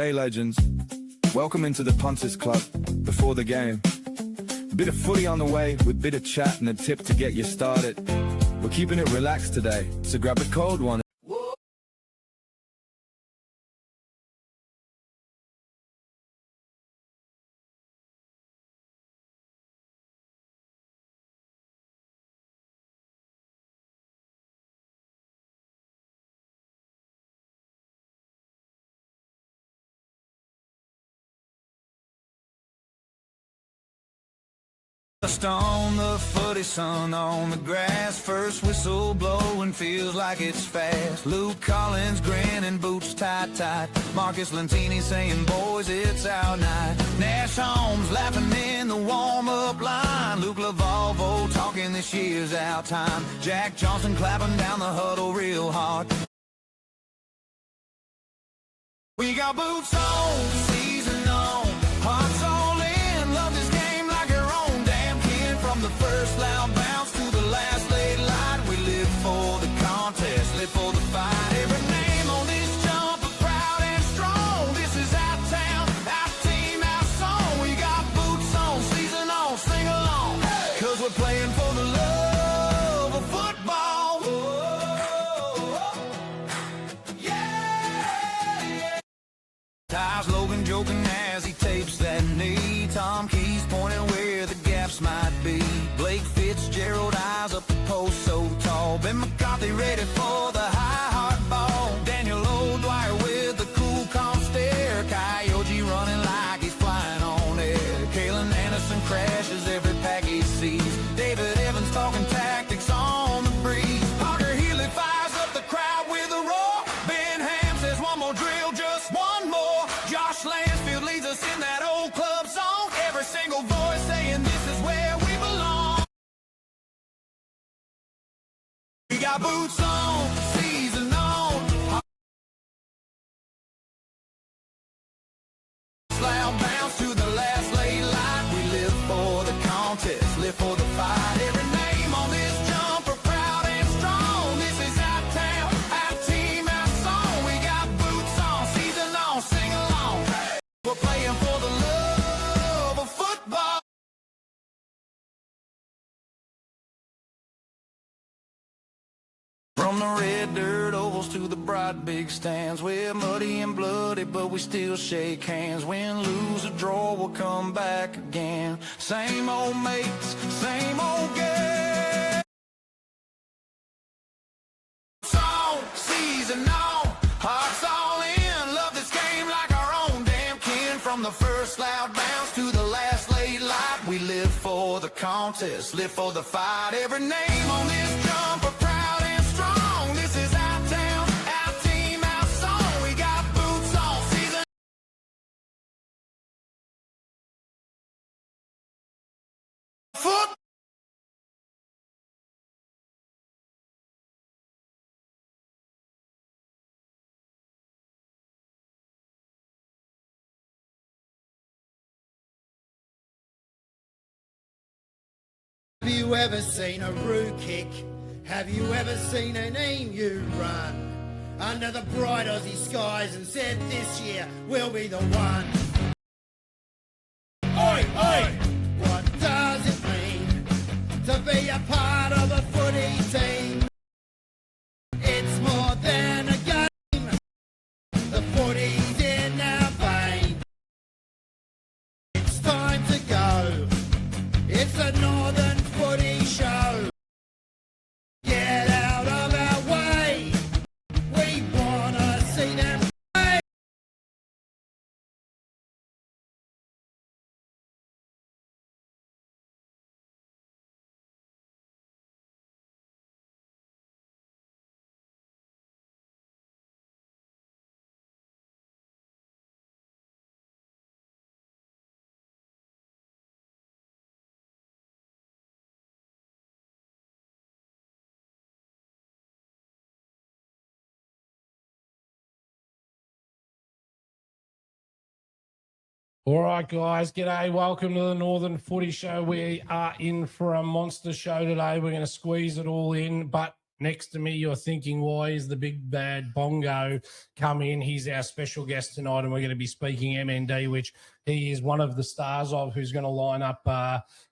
Hey legends, welcome into the Punters Club before the game. Bit of footy on the way with bit of chat and a tip to get you started. We're keeping it relaxed today, so grab a cold one. Just on the footy, sun on the grass, first whistle blowing feels like it's fast. Luke Collins grinning, boots tight. Marcus Lentini saying, boys, it's our night. Nash Holmes laughing in the warm-up line. Luke Lavalvo talking this year's our time. Jack Johnson clapping down the huddle real hard. We got boots on, season on, hearts all in, love this game like your own damn kid. From the first loud bounce to the last late light, we live for the contest, live for the fight. Every name on this jump are proud and strong. This is our town, our team, our song. We got boots on, season on, sing along, cause we're playing for the love of football. Ty's Logan joking as he tapes that knee. Tom Keys pointing where the gaps might be. Blake Fitzgerald eyes up the post so tall. Ben McCarthy ready for the high hard ball. Daniel O'Dwyer with the cool calm stare. Coyote running like he's flying on air. Kalen Anderson crashes every pack he sees. David Evans talking tactics on the breeze. Parker Healy fires up the crowd with a roar. Ben Ham says one more drill, just one more. Josh Lansfield leads us in that old club song. Every single voice saying this is where we belong. We got boots on, season on. Loud bounce to the last late light. We live for the contest, live for the fight. Every name on this jump are proud and strong. This is our town, our team, our song. We got boots on, season on, sing along. We're playing for the love of football. From the red dirt ovals to the bright big stands, we're muddy and bloody, but we still shake hands. Win, lose, or draw, we'll come back again. Same old mates, same old game. Song, season on, hearts all in, love this game like our own damn kin. From the first loud bounce to the last late light, we live for the contest, live for the fight. Every name on this jump are proud and strong. This is our town, our team, our song. We got boots on, season foot. Have you ever seen a roo kick? Have you ever seen an emu run under the bright Aussie skies and said this year we'll be the one? Oi, oi! What does it mean to be a part of a footy team? It's more than a game. The footy's in our veins. It's time to go. It's the Northern Footy Show. Get out of our way. We wanna see them play. All right, guys. G'day. Welcome to the Northern Footy Show. We are in for a monster show today. We're going to squeeze it all in, but next to me, you're thinking, why is the big bad Bongo come in? He's our special guest tonight, and we're going to be speaking MND, which he is one of the stars of, who's going to line up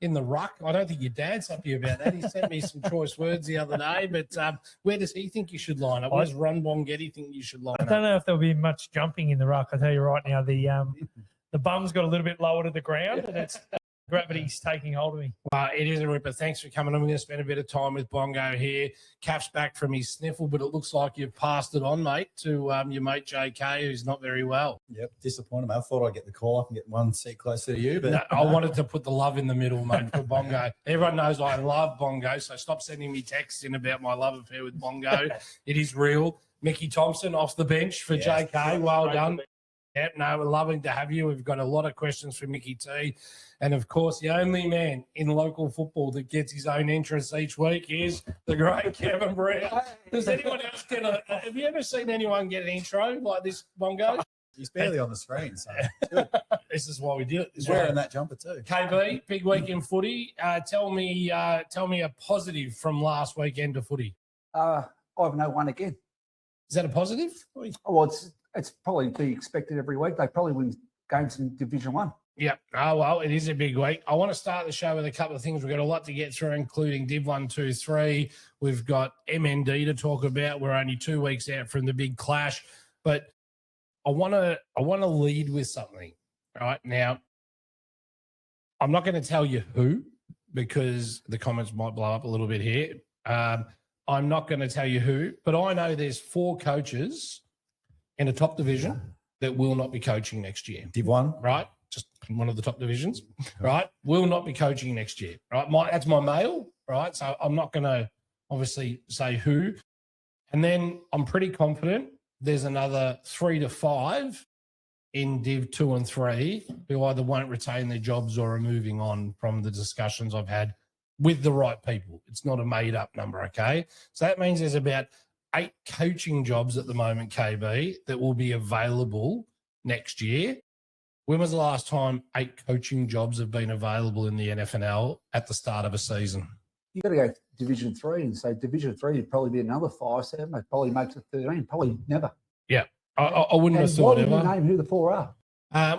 in the ruck. I don't think your dad's happy about that. He sent me some choice words the other day, but where does he think you should line up? Where's Ron Bongetti think you should line up? I don't know if there'll be much jumping in the ruck. I tell you right now, the bum's got a little bit lower to the ground, and it's gravity's taking hold of me. Well, it is a ripper. Thanks for coming on. We're going to spend a bit of time with Bongo here. Cap's back from his sniffle, but it looks like you've passed it on, mate, to your mate JK, who's not very well. Yep, disappointed, mate. I thought I'd get the call up and get one seat closer to you, but No, I wanted to put the love in the middle, mate, for Bongo. Everyone knows I love Bongo, so stop sending me texts in about my love affair with Bongo. It is real. Mickey Thompson off the bench for JK. Well done. Yep, no, we're loving to have you. We've got a lot of questions for Mickey T. And, of course, the only man in local football that gets his own entrance each week is the great Kevin Brown. Does anyone else get have you ever seen anyone get an intro like this, Bongo? he's barely on the screen, so This is why we do it. he's wearing that jumper too. KB, big week in footy. Tell me a positive from last weekend of footy. I've no one again. Is that a positive? Well, it's probably be expected every week. They probably win games in Division 1. Yeah. Oh, well, it is a big week. I want to start the show with a couple of things. We've got a lot to get through, including Div 1, 2, 3. We've got MND to talk about. We're only 2 weeks out from the big clash. But I want to lead with something. Right now, I'm not going to tell you who, because the comments might blow up a little bit here. I'm not going to tell you who, but I know there's 4 coaches in a top division that will not be coaching next year. Div 1. Right? Just one of the top divisions, right? Will not be coaching next year, right? That's my mail, right? So I'm not going to obviously say who. And then I'm pretty confident there's another 3 to 5 in Div 2 and 3 who either won't retain their jobs or are moving on from the discussions I've had with the right people. It's not a made-up number, okay? So that means there's about 8 coaching jobs at the moment, KB, that will be available next year. When was the last time 8 coaching jobs have been available in the NFNL at the start of a season? You've got to go Division 3 and say Division 3 would probably be another 5, 7. They probably makes it 13. Probably never. Yeah, I wouldn't have And thought why would you ever. name who the 4 are?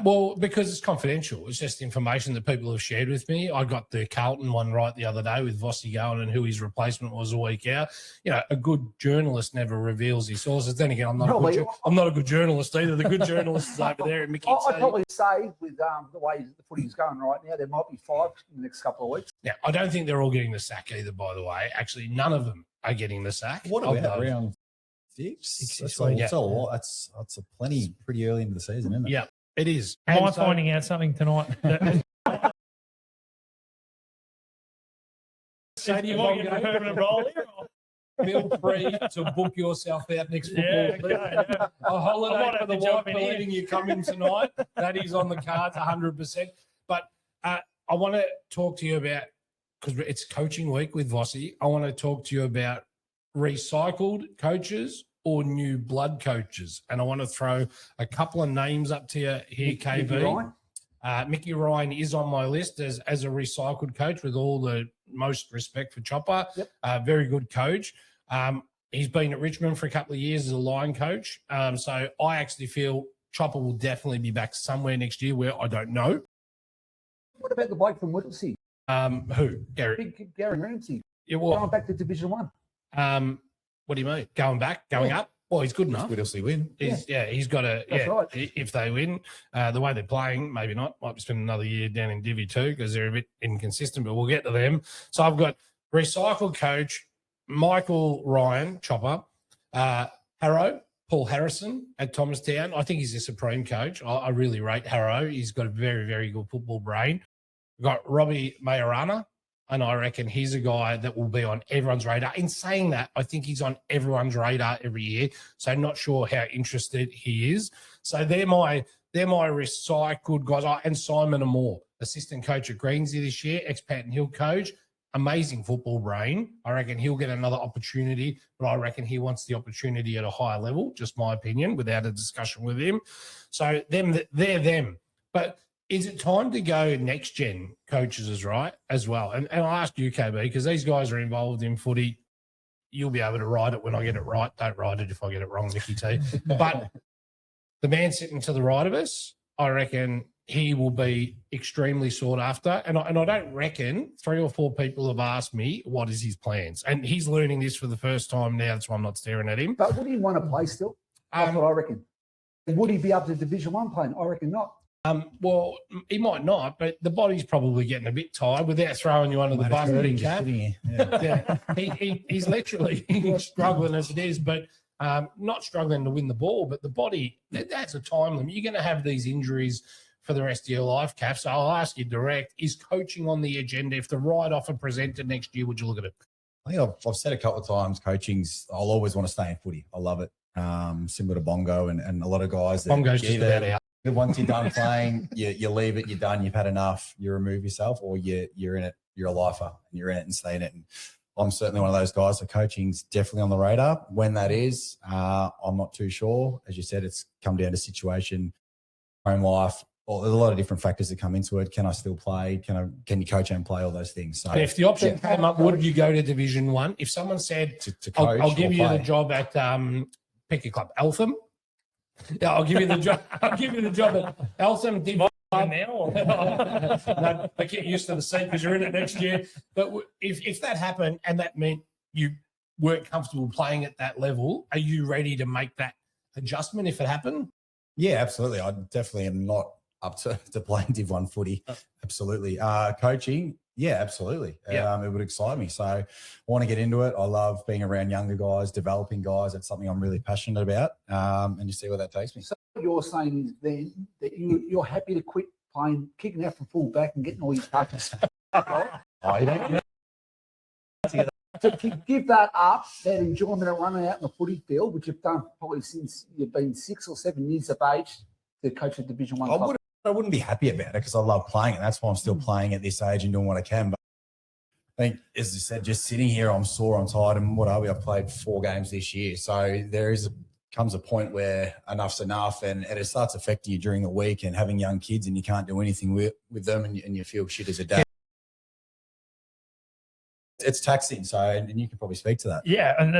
Well, because it's confidential. It's just information that people have shared with me. I got the Carlton one right the other day with Vossi going and who his replacement was a week out. You know, a good journalist never reveals his sources. Then again, I'm not a good journalist either. The good journalist is over there at Mickey I'd T. probably say with the way the footy's going right now, there might be 5 in the next couple of weeks. Now, I don't think they're all getting the sack either, by the way. Actually, none of them are getting the sack. What Of about those. round 6? That's yeah. a lot. That's a plenty pretty early into the season, isn't it? Yeah, it is. Am I And so- finding out something tonight? Say to you, Am I getting a Bongo, permanent role here? feel free to book yourself out next football Yeah, season. okay, yeah. A I holiday might for have the to jump wife in here. believing you come in tonight. That is on the cards 100%. But I want to talk to you about, because it's coaching week with Vossi, I want to talk to you about recycled coaches or new blood coaches. And I want to throw a couple of names up to you here, KB. Mickey Ryan. Mickey Ryan is on my list as a recycled coach, with all the most respect for Chopper. Yep. Very good coach. He's been at Richmond for a couple of years as a line coach. So I actually feel Chopper will definitely be back somewhere next year where I don't know. What about the bloke from Whittlesea? Who? Gary. Big Gary Ramsey. Yeah, Going well, back to Division 1. what do you mean? Going back? Going up? Well, he's good enough. Whittlesea win. He's got a, That's right. if they win, the way they're playing, maybe not, might be spending another year down in Divi 2 because they're a bit inconsistent, but we'll get to them. So I've got recycled coach, Michael Ryan, Chopper, Harrow, Paul Harrison at Thomastown. I think he's a supreme coach. I really rate Harrow. He's got a very, very good football brain. We've got Robbie Majorana, and I reckon he's a guy that will be on everyone's radar. In saying that, I think he's on everyone's radar every year, so I'm not sure how interested he is. So they're my recycled guys. And Simon Amore, assistant coach at Greensy this year, ex-Patton Hill coach, amazing football brain. I reckon he'll get another opportunity, but I reckon he wants the opportunity at a higher level, just my opinion, without a discussion with him. So they're them. But is it time to go next-gen coaches as well? And I'll ask you, KB, because these guys are involved in footy you'll be able to write it when I get it right. Don't write it if I get it wrong, Nicky T. But the man sitting to the right of us, I reckon he will be extremely sought after. And I don't reckon 3 or 4 people have asked me what is his plans. And he's learning this for the first time now. That's why I'm not staring at him. But would he want to play still? That's what I reckon. Would he be up to Division 1 playing? I reckon not. Well, he might not, but the body's probably getting a bit tired without throwing you under the bus. He's literally struggling as it is, but not struggling to win the ball. But the body, that's a time limit. You're going to have these injuries for the rest of your life, Kath. So I'll ask you direct, is coaching on the agenda? If the right offer presented next year, would you look at it? I think I've said a couple of times, I'll always want to stay in footy. I love it. Similar to Bongo and a lot of guys. Bongo's just about out. Once you're done playing, you leave it, you're done, you've had enough, you remove yourself, or you're in it, you're a lifer, and you're in it and stay in it. And I'm certainly one of those guys. So coaching's definitely on the radar. When that is, I'm not too sure. As you said, it's come down to situation, home life. Well, there's a lot of different factors that come into it. Can I still play? Can you coach and play? All those things. So if the option came up, would you go to Division 1? If someone said, to coach, I'll give you the job at pick your club, Eltham. Yeah, I'll give you the job. I'll give you the job at Eltham. No, but get used to the seat because you're in it next year. But if that happened and that meant you weren't comfortable playing at that level, are you ready to make that adjustment if it happened? Yeah, absolutely. I definitely am not up to playing Div 1 footy. Absolutely. Coaching, yeah, absolutely. It would excite me. So I want to get into it. I love being around younger guys, developing guys. It's something I'm really passionate about. And you see where that takes me. So what you're saying is then that you're happy to quit playing, kicking out from full back and getting all your touches. To give that up, that enjoyment of running out in the footy field, which you've done probably since you've been 6 or 7 years of age to coach a Division 1 club. I wouldn't be happy about it because I love playing it. That's why I'm still playing at this age and doing what I can. But I think, as I said, just sitting here, I'm sore, I'm tired, and what are we? I've played 4 games this year. So comes a point where enough's enough and it starts affecting you during the week, and having young kids and you can't do anything with them and you feel shit as a dad. It's taxing, and you can probably speak to that. Yeah, and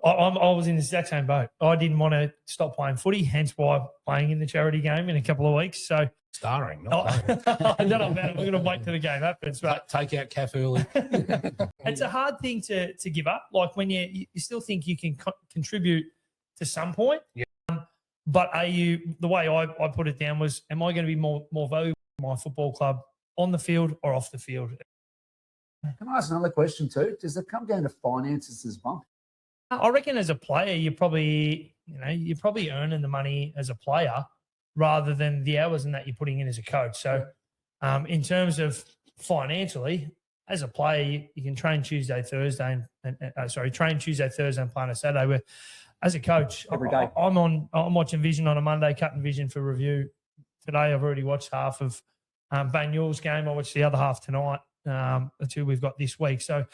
I was in the exact same boat. I didn't want to stop playing footy, hence why I'm playing in the charity game in a couple of weeks. So starring, not playing. I don't know about it. We're going to wait till the game happens. But take out Kath early. It's a hard thing to give up. Like when you still think you can contribute to some point. Yeah. But the way I put it down was, am I going to be more valuable to my football club on the field or off the field? Can I ask another question too? Does it come down to finances as well? I reckon as a player, you're probably earning the money as a player rather than the hours and that you're putting in as a coach. So in terms of financially, as a player, you can train Tuesday, Thursday, train Tuesday, Thursday and play on a Saturday. Where as a coach, every day I'm watching Vision on a Monday, cutting Vision for review. Today I've already watched half of Banyul's game. I watched the other half tonight. The 2 we've got this week. So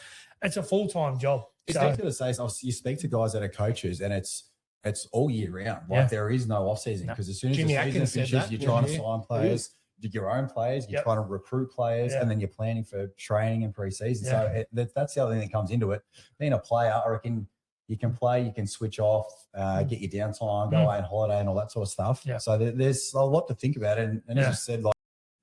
it's a full-time job. You speak to guys that are coaches and it's all year round. Like there is no off-season because as soon as Jimmy the season finishes, you're trying to sign players, your own players, you're trying to recruit players, and then you're planning for training and pre-season. So that's the other thing that comes into it. Being a player, I reckon you can play, you can switch off, get your downtime, go away on holiday and all that sort of stuff. Yeah. So there's a lot to think about. And as you said,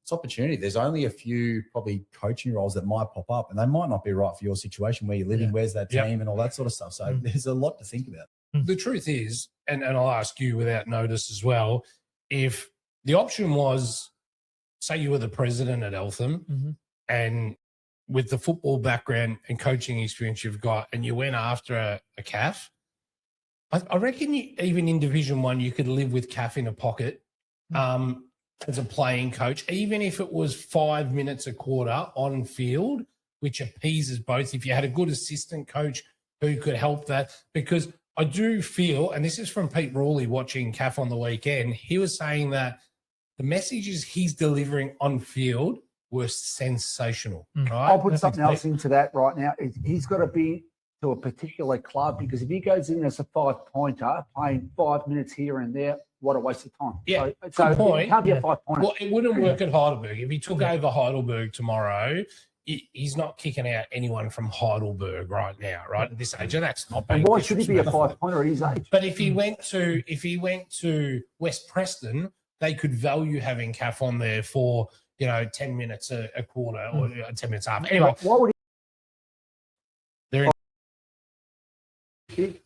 it's opportunity. There's only a few probably coaching roles that might pop up and they might not be right for your situation where you're living, where's that team and all that sort of stuff. So there's a lot to think about. The truth is, and I'll ask you without notice as well, if the option was, say you were the president at Eltham and with the football background and coaching experience you've got and you went after a CAF, I reckon even in Division 1 you could live with CAF in a pocket. As a playing coach, even if it was 5 minutes a quarter on field, which appeases both. If you had a good assistant coach who could help that, because I do feel, and this is from Pete Rawley watching CAF on the weekend, he was saying that the messages he's delivering on field were sensational. Right? I'll put something else into that right now. He's got to be to a particular club because if he goes in as a 5-pointer, playing 5 minutes here and there, what a waste of time. Yeah, so point. It can't be a 5-pointer. Well, it wouldn't work at Heidelberg. If he took over Heidelberg tomorrow, he's not kicking out anyone from Heidelberg right now, right at this age, and that's not. And why should he be a 5-pointer at his age? But if he went to West Preston, they could value having Caff on there for 10 minutes a quarter or 10 minutes half. Anyway, Why would they're in.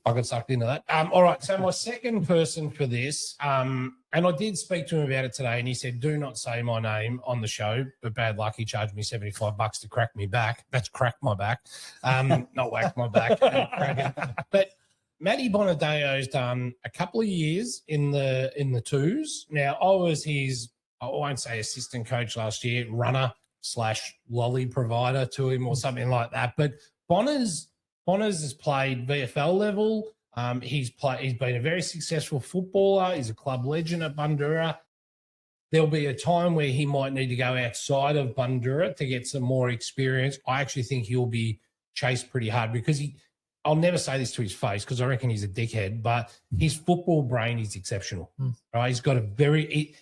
I got sucked into that. All right. So my second person for this, and I did speak to him about it today, and he said, "Do not say my name on the show." But bad luck, he charged me $75 to crack me back. That's crack my back, not whack my back. But Matty Bonadeo's done a couple of years in the twos. Now I was his, I won't say assistant coach last year, runner / lolly provider to him or something like that. But Bonners has played VFL level. He's been a very successful footballer. He's a club legend at Bundoora. There'll be a time where he might need to go outside of Bundoora to get some more experience. I actually think he'll be chased pretty hard because I'll never say this to his face because I reckon he's a dickhead, but his football brain is exceptional. Right? He's got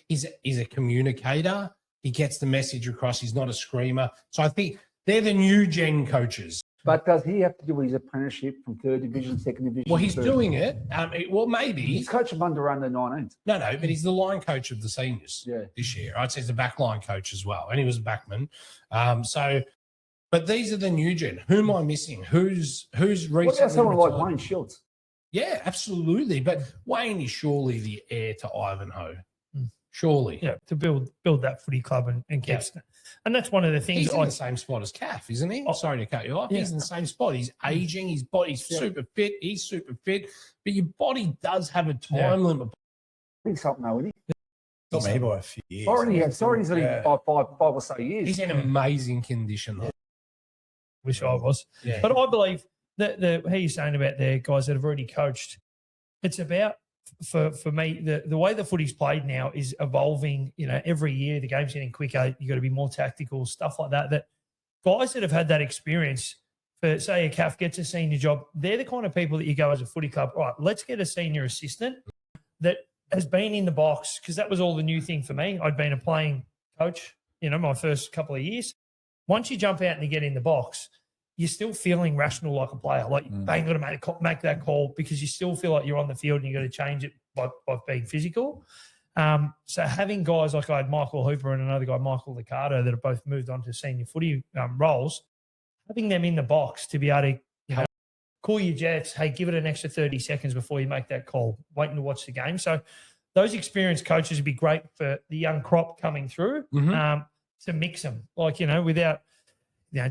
he's a communicator. He gets the message across. He's not a screamer. So I think they're the new gen coaches. But does he have to do his apprenticeship from 3rd division, 2nd division? Well, he's doing it. Well, maybe. He's coaching under 19s. No, but he's the line coach of the seniors this year. I'd say he's the back line coach as well, and he was a backman. But these are the new gen. Who am I missing? Who's recently What about someone retired? like Wayne Schultz? Yeah, absolutely. But Wayne is surely the heir to Ivanhoe. Surely. Yeah, to build that footy club and keep. And that's one of the things. He's in the same spot as Caff, isn't he? Sorry to cut you off. Yeah. He's in the same spot. He's aging. His body's super fit. He's super fit. But your body does have a time limit. I think something, though, isn't he? Got me by a few years. He's only 5 or so years. He's in amazing condition, though. Wish I was. Yeah. But I believe that how you're saying about the guys that have already coached, it's about, for me, the way the footy's played now is evolving. Every year the game's getting quicker. You got to be more tactical, stuff like that. That guys that have had that experience, for say a Caff gets a senior job, they're the kind of people that you go as a footy club. All right, let's get a senior assistant that has been in the box, because that was all the new thing for me. I'd been a playing coach, my first couple of years. Once you jump out and you get in the box, you're still feeling rational like a player. Like you ain't got to make that call because you still feel like you're on the field and you got to change it by being physical. So having guys like I had Michael Hooper and another guy, Michael Liccardo, that have both moved on to senior footy roles, having them in the box to be able to call your jets, hey, give it an extra 30 seconds before you make that call, waiting to watch the game. So those experienced coaches would be great for the young crop coming through. To mix them, without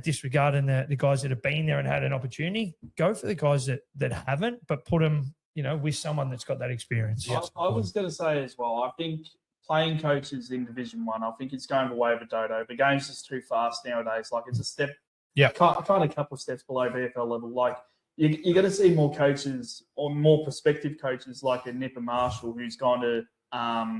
disregarding the guys that have been there and had an opportunity. Go for the guys that haven't, but put them, with someone that's got that experience. I was going to say as well, I think playing coaches in Division 1, I think it's going away with Dodo. The game's just too fast nowadays. Like, it's a step, kind of a couple of steps below VFL level. Like, you're going to see more coaches or more prospective coaches like a Nipper Marshall, who's gone to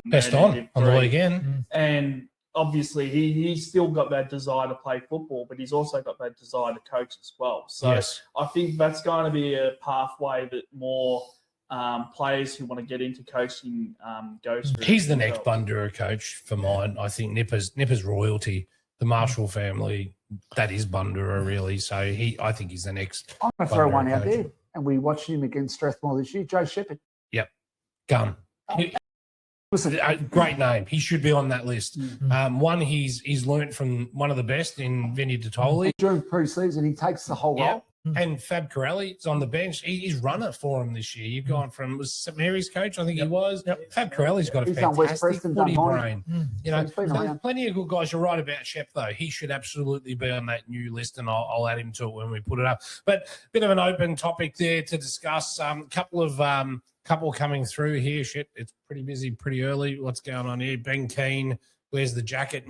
best on the weekend. And obviously, he's still got that desire to play football, but he's also got that desire to coach as well. So I think that's going to be a pathway that more players who want to get into coaching go through. He's the next Bundoora coach for mine. I think Nipper's royalty, the Marshall family, that is Bundoora really. So I think he's the next. I'm going to throw one out there, and we watched him against Strathmore this year, Joe Shepherd. Yep, gun. Listen, great name. He should be on that list. One, he's learnt from one of the best in Vinny Dottoli. During pre-season, he takes the whole role. And Fab Corelli is on the bench. He's runner for him this year. You've gone from, was St Mary's coach, I think he was. Fab Corelli's got a fantastic footy brain. There's plenty of good guys. You're right about Shep, though. He should absolutely be on that new list, and I'll add him to it when we put it up. But a bit of an open topic there to discuss. Couple coming through here. Shit, it's pretty busy, pretty early. What's going on here? Ben Keane, where's the jacket?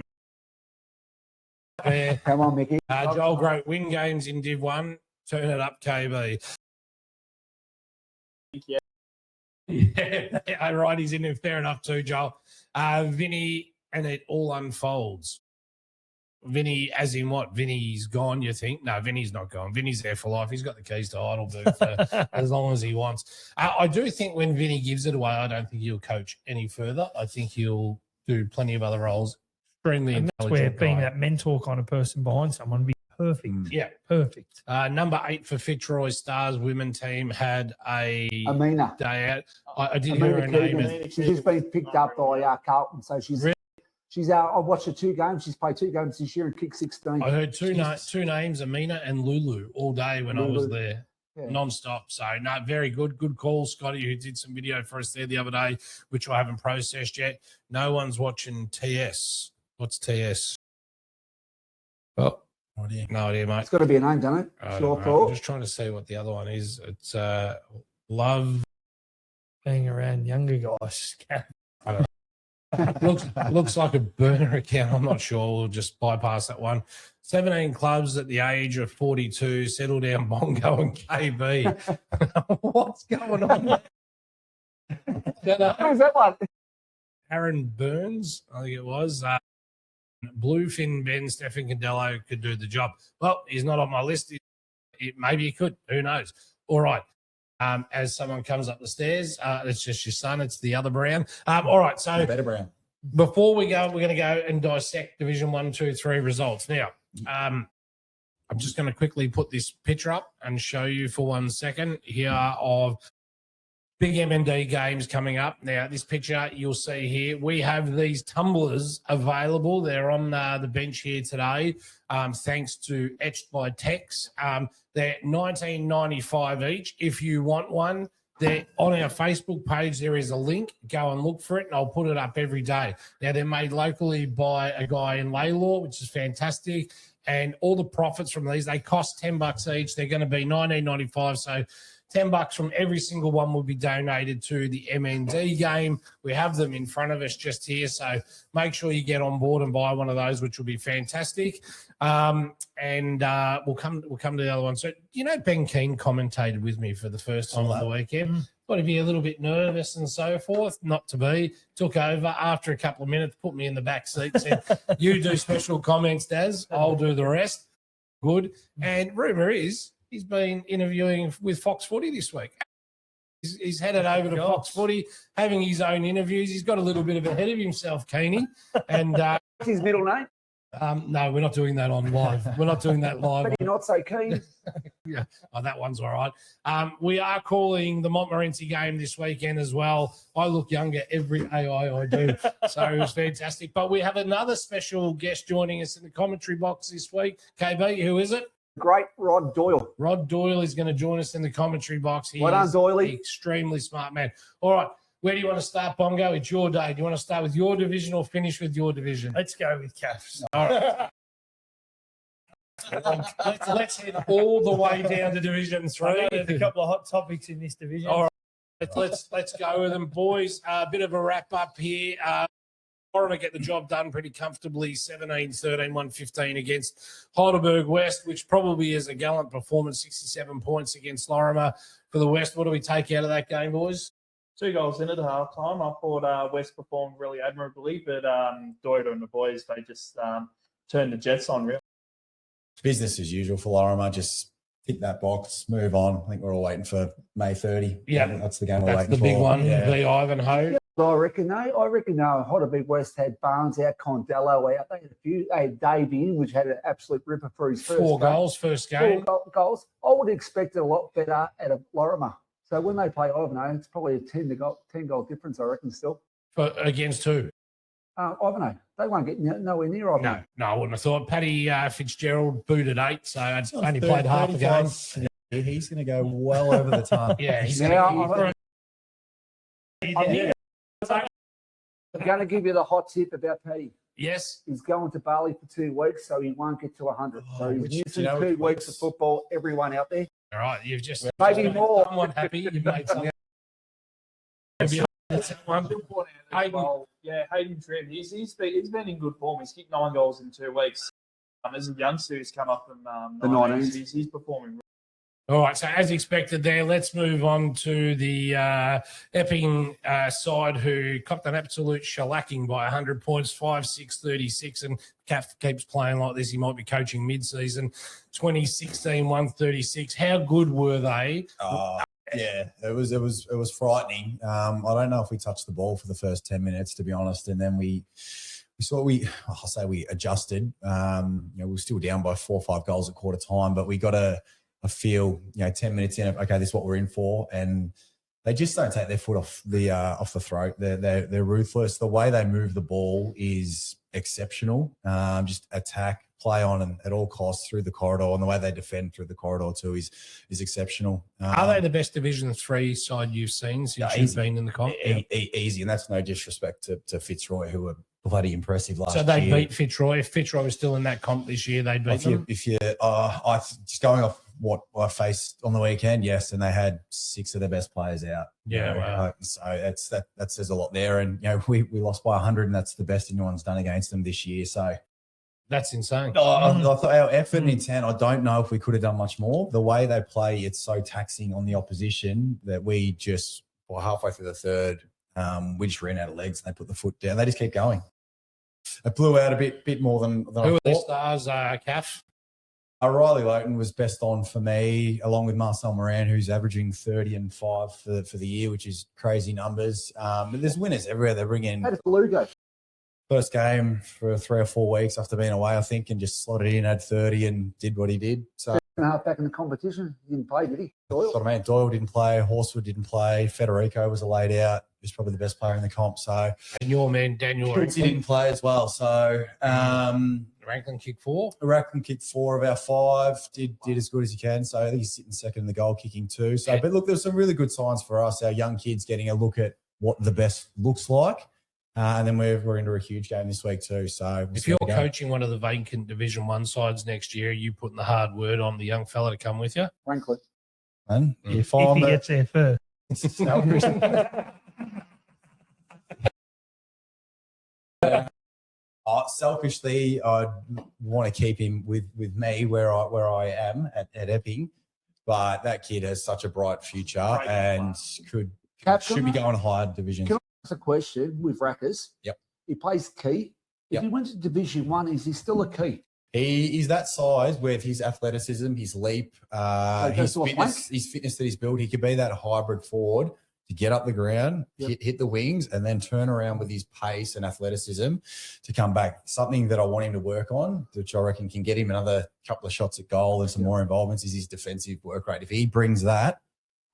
Come on, Mickey. Joel Groat, win games in Div 1. Turn it up, KB. Yeah, right, he's in there. Fair enough too, Joel. Vinny, and it all unfolds. Vinny, as in what? Vinny's gone, you think? No, Vinny's not gone. Vinny's there for life. He's got the keys to Heidelberg for as long as he wants. I do think when Vinny gives it away, I don't think he'll coach any further. I think he'll do plenty of other roles. Extremely and intelligent. That's where being that mentor kind of person behind someone be perfect. Yeah. Perfect. Number 8 for Fitzroy Stars women team had a Amina. day out. I did hear her name. She's just been picked up by Carlton, so she's out. I've watched her 2 games. She's played 2 games this year and kicked 16. I heard two names, Amina and Lulu, all day when I was there. Yeah. Non-stop. So, no, very good. Good call, Scotty, who did some video for us there the other day, which I haven't processed yet. No one's watching TS. What's TS? Oh, no idea, mate. It's got to be a name, don't it? Sure thought. I'm just trying to see what the other one is. It's Love. Being around younger guys. looks like a burner account. I'm not sure. We'll just bypass that one. 17 clubs at the age of 42. Settle down, Bongo and KB. What's going on? Who's that one? Aaron Burns, I think it was. Bluefin Ben, Stefan Candello could do the job. Well, he's not on my list. Maybe he could. Who knows? All right. As someone comes up the stairs, it's just your son. It's the other Brown. All right. So The better Brown. before we go, we're going to go and dissect Division 1, 2, 3 results. Now, I'm just going to quickly put this picture up and show you for 1 second here of big MND games coming up. Now, this picture you'll see here, we have these tumblers available. They're on the bench here today, thanks to Etched by Tex. They're $19.95 each. If you want one, they're on our Facebook page. There is a link. Go and look for it, and I'll put it up every day. Now, they're made locally by a guy in Laylaw, which is fantastic. And all the profits from these, they cost $10 each. They're going to be $19.95. So $10 from every single one will be donated to the MND game. We have them in front of us just here, so make sure you get on board and buy one of those, which will be fantastic. We'll come to the other one. So, Ben Keane commentated with me for the first time on the weekend. Thought he'd be a little bit nervous and so forth. Not to be. Took over after a couple of minutes, put me in the back seat, said, "You do special comments, Daz. I'll do the rest." Good. And rumour is, he's been interviewing with Fox Footy this week. He's headed over to Fox Footy, having his own interviews. He's got a little bit of ahead of himself, Keeney. And What's his middle name? no, we're not doing that on live. We're not doing that live. But you're not so keen. Yeah, that one's all right. We are calling the Montmorency game this weekend as well. I look younger every AI I do, so it was fantastic. But we have another special guest joining us in the commentary box this week. KB, who is it? Great Rod Doyle. Rod Doyle is going to join us in the commentary box. He Well done, is Doyley. an extremely smart man. All right, where do you want to start, Bongo? It's your day. Do you want to start with your division or finish with your division? Let's go with Cavs. All right. let's head all the way down to Division 3. There's a couple of hot topics in this division. All right, let's go with them, boys. A bit of a wrap up here. Lorimer get the job done pretty comfortably, 17-13, 115 against Heidelberg West, which probably is a gallant performance, 67 points against Lorimer for the West. What do we take out of that game, boys? 2 goals in at half time. I thought West performed really admirably, but Doyle and the boys, they just turned the Jets on, really. Business as usual for Lorimer. Just tick that box, move on. I think we're all waiting for May 30. Yeah. That's the game we're That's waiting the for. big one, Yeah. the Ivanhoe. I reckon Heidelberg West had Barnes out, Condello out. They had a few. They had Dave in, which had an absolute ripper for his first 4 game. goals, first game. 4 goals. I would expect it a lot better out of Lorimer. So when they play Ivanhoe, it's probably a 10 goal difference, I reckon, still. Against who? Ivanhoe. They won't get nowhere near Ivanhoe. No, I wouldn't have thought. Paddy Fitzgerald booted 8, so I'd only Third- played half the game. 35. Yeah, he's going to go well over the time. Yeah, he's I'm going to give you the hot tip about Paddy. Yes. He's going to Bali for 2 weeks, so he won't get to 100. Oh, So he's which- missing you know 2 which weeks of weeks? football. Everyone out there. All right, you've just Maybe made more. someone happy. You've made someone Yeah, Hayden Trim. He's been in good form. He's kicked 9 goals in 2 weeks. As a youngster who's come up from The 19s. he's performing. All right, so as expected there, let's move on to the Epping side who copped an absolute shellacking by 100 points, 5-6-36, and Caff keeps playing like this. He might be coaching mid-season, 2016-136. How good were they? Yeah, it was frightening. I don't know if we touched the ball for the first 10 minutes, to be honest, and then we I'll say we adjusted. We were still down by 4 or 5 goals at quarter time, but we got a feel, 10 minutes in of, okay, this is what we're in for. And they just don't take their foot off the throat. They're ruthless. The way they move the ball is exceptional. Just attack, play on, and at all costs through the corridor, and the way they defend through the corridor too is exceptional. Are they the best Division 3 side you've seen since you've been in the comp? Easy, and that's no disrespect to Fitzroy, who are bloody impressive last year. So they beat Fitzroy. If Fitzroy was still in that comp this year, they'd beat them? Just going off what I faced on the weekend, yes, and they had 6 of their best players out. Yeah, wow. So that says a lot there. And we lost by 100, and that's the best anyone's done against them this year. So that's insane. I thought our effort and intent, I don't know if we could have done much more. The way they play, it's so taxing on the opposition that we just, halfway through the third, we just ran out of legs and they put the foot down. They just keep going. It blew out a bit more than Who I are the thought. stars, Calf? Riley Loughton was best on for me, along with Marcel Moran, who's averaging 30 and 5 for the year, which is crazy numbers. But there's winners everywhere. They bring in How did Blue go? first game for 3 or 4 weeks after being away, I think, and just slotted in, had 30 and did what he did. So Half back in the competition. He didn't play, did he? Doyle? that's what I mean. Doyle didn't play. Horswood didn't play. Federico was a laid out. He was probably the best player in the comp. So And your man, Daniel he didn't play as well. So Rankin kicked 4. Rackham kicked 4 of our 5, did as good as he can. So I think he's sitting second in the goal kicking too. So, but look, there's some really good signs for us, our young kids getting a look at what the best looks like. And then we're into a huge game this week too. So If you're coaching one of the vacant Division 1 sides next year, are you putting the hard word on the young fella to come with you? Frankly. And If he gets there first. Selfishly, I'd want to keep him with me where I am at Epping, but that kid has such a bright future and should be going higher divisions. Can I ask a question with Rackers? Yep. He plays key. If he went to Division 1, is he still a key? He is that size with his athleticism, his leap, his fitness that he's built. He could be that hybrid forward to get up the ground, hit the wings, and then turn around with his pace and athleticism to come back. Something that I want him to work on, which I reckon can get him another couple of shots at goal and some more involvements, is his defensive work rate. If he brings that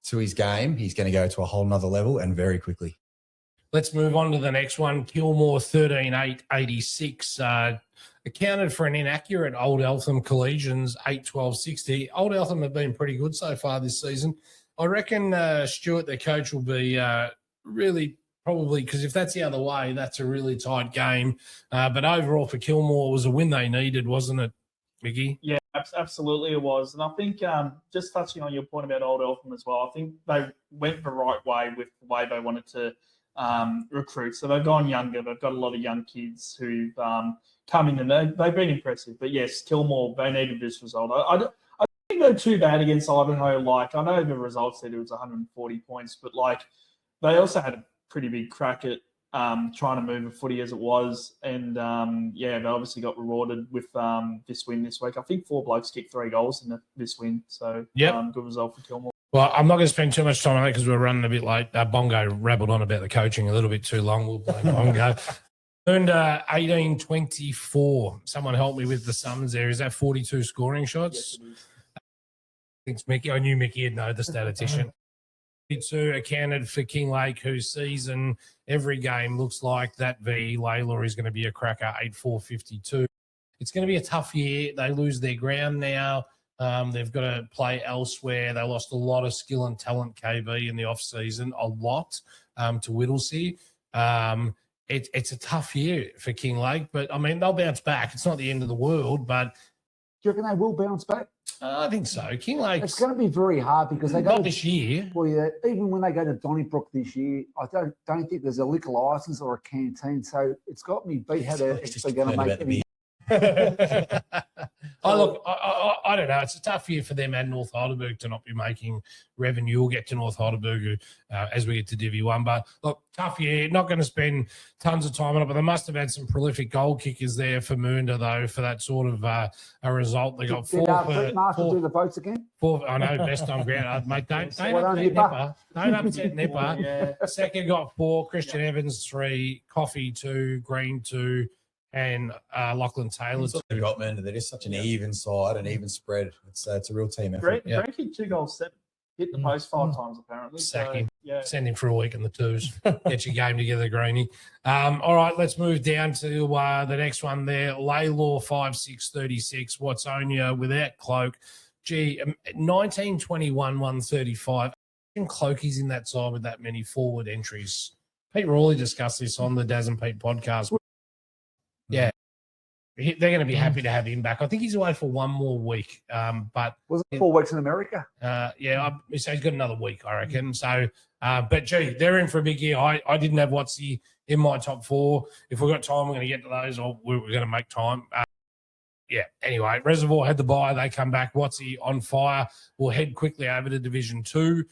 to his game, he's going to go to a whole nother level and very quickly. Let's move on to the next one. Kilmore 13-8-86. Accounted for an inaccurate Old Eltham Collegians 8-12-60. Old Eltham have been pretty good so far this season. I reckon Stuart, the coach, will be really probably, because if that's the other way, that's a really tight game. But overall for Kilmore, it was a win they needed, wasn't it, Mickey? Yeah, absolutely it was. And I think just touching on your point about Old Eltham as well, I think they went the right way with the way they wanted to recruit. So they've gone younger. They've got a lot of young kids who've come in and they've been impressive. But yes, Kilmore, they needed this result. I didn't go too bad against Ivanhoe. Like, I know the results said it was 140 points, but like they also had a pretty big crack at trying to move a footy as it was. And they obviously got rewarded with this win this week. I think 4 blokes kicked 3 goals in this win. So good result for Kilmore. Well, I'm not going to spend too much time on that because we're running a bit late. Bongo rabbled on about the coaching a little bit too long. We'll blame Bongo. Earned 18-24. Someone help me with the sums there. Is that 42 scoring shots? Yes, it is. Thanks, Mickey. I knew Mickey would know, the statistician. 42 accounted for Kinglake, whose season every game looks like that v. Layla is going to be a cracker, 8-4-52. It's going to be a tough year. They lose their ground now. They've got to play elsewhere. They lost a lot of skill and talent, KB, in the off-season, a lot to Whittlesea. It's a tough year for Kinglake, but, I mean, they'll bounce back. It's not the end of the world, but... Do you reckon they will bounce back? I think so. Kinglake... It's going to be very hard because they go... Not this year. Well, yeah, even when they go to Donnybrook this year, I don't think there's a liquor licence or a canteen, so it's got me beat how they're actually going to make any... Look, I don't know. It's a tough year for them and North Heidelberg to not be making revenue. We'll get to North Heidelberg as we get to Divi 1. But, look, tough year. Not going to spend tons of time on it, but they must have had some prolific goal kickers there for Moonda, though, for that sort of a result. They got Did Fleet Master do the votes again? 4, I know, best on ground. Mate, don't upset Nipper. Don't upset Nipper. Yeah. Second got 4, Christian Evans 3, Coffee 2, Green 2, and Lachlan Taylor. That's what they've got, man. They're just such an even side, an even spread. It's a real team effort. Brent kicked 2 goals, 7. Hit the post 5 times, apparently. Sack So, him. yeah. Send him for a week in the twos. Get your game together, Greenie. All right, let's move down to the next one there. Laylaw 5-6-36. Watsonia without Cloak. Gee, 19-21, 135. Cloakie's in that side with that many forward entries. Pete Rawley discussed this on the Daz and Pete podcast. Yeah. They're going to be happy to have him back. I think he's away for 1 more week. But Was it 4 weeks in America? So he's got another week, I reckon. So, but gee, they're in for a big year. I didn't have Watsy in my top 4. If we've got time, we're going to get to those, or we're going to make time. Anyway, Reservoir had the bye. They come back. Watsy on fire. We'll head quickly over to Division 2.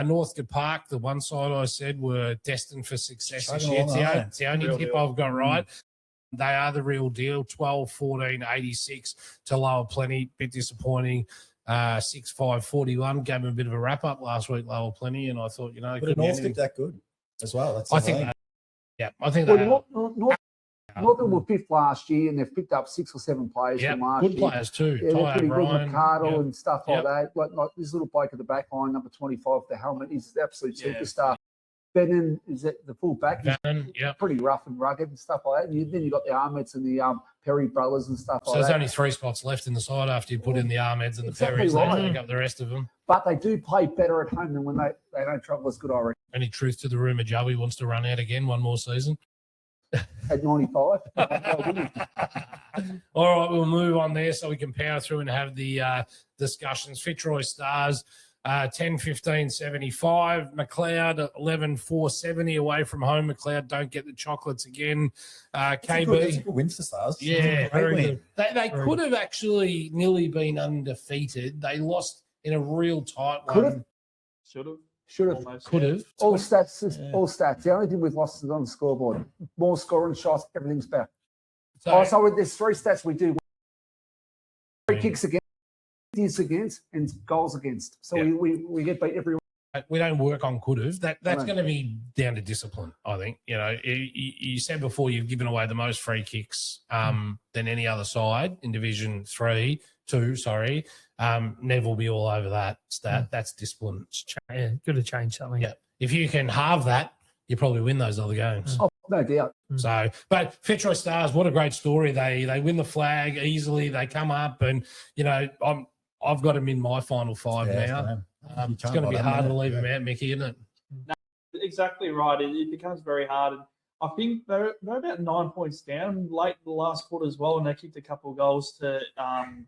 Northcote Park, the one side I said, were destined for success this year. It's the only tip I've got right. They are the real deal. 12-14-86 to Lower Plenty. Bit disappointing. 6-5-41. Gave them a bit of a wrap up last week, Lower Plenty, and I thought, But Northcote that good as well. That's I think Northern were 5th last year, and they've picked up 6 or 7 players from last year. Good players too. Yeah, they're pretty good. McCardle and stuff like Yep. that. Like this little bloke at the back line, number 25, the helmet, he's the absolute superstar. Bennon is at the full back. He's pretty rough and rugged and stuff like that. And then you've got the Ahmeds and the Perry brothers and stuff like that. So there's only 3 spots left in the side after you put in the Ahmeds and the Perrys. They take up the rest of them. But they do play better at home than when they don't travel as good, I reckon. Any truth to the rumour Joey wants to run out again 1 more season? At 95. All right, we'll move on there so we can power through and have the discussions. Fitzroy Stars, 10-15-75. McLeod, 11-4-70 away from home. McLeod don't get the chocolates again. KB. That's a good win for Stars. Yeah, very good. They could have actually nearly been undefeated. They lost in a real tight one. Could have. Should have. Should have. Almost, Could have. All stats. All stats. The only thing we've lost is on the scoreboard. More scoring shots, everything's better. So there's 3 stats we do. 3 kicks against, against, and goals against. So we get beat every. We don't work on could have. That's going to be down to discipline, I think. You said before you've given away the most free kicks than any other side in Division 2. Nev will be all over that stat. That's discipline. Yeah, got to change something. Yeah. If you can halve that, you probably win those other games. Oh, no doubt. So, but Fitzroy Stars, what a great story. They win the flag easily. They come up, and I've got them in my final 5 now. It's going to be hard to leave them out, Mickey, isn't it? No, exactly right. It becomes very hard. And I think they're about 9 points down late in the last quarter as well, and they kicked a couple of goals to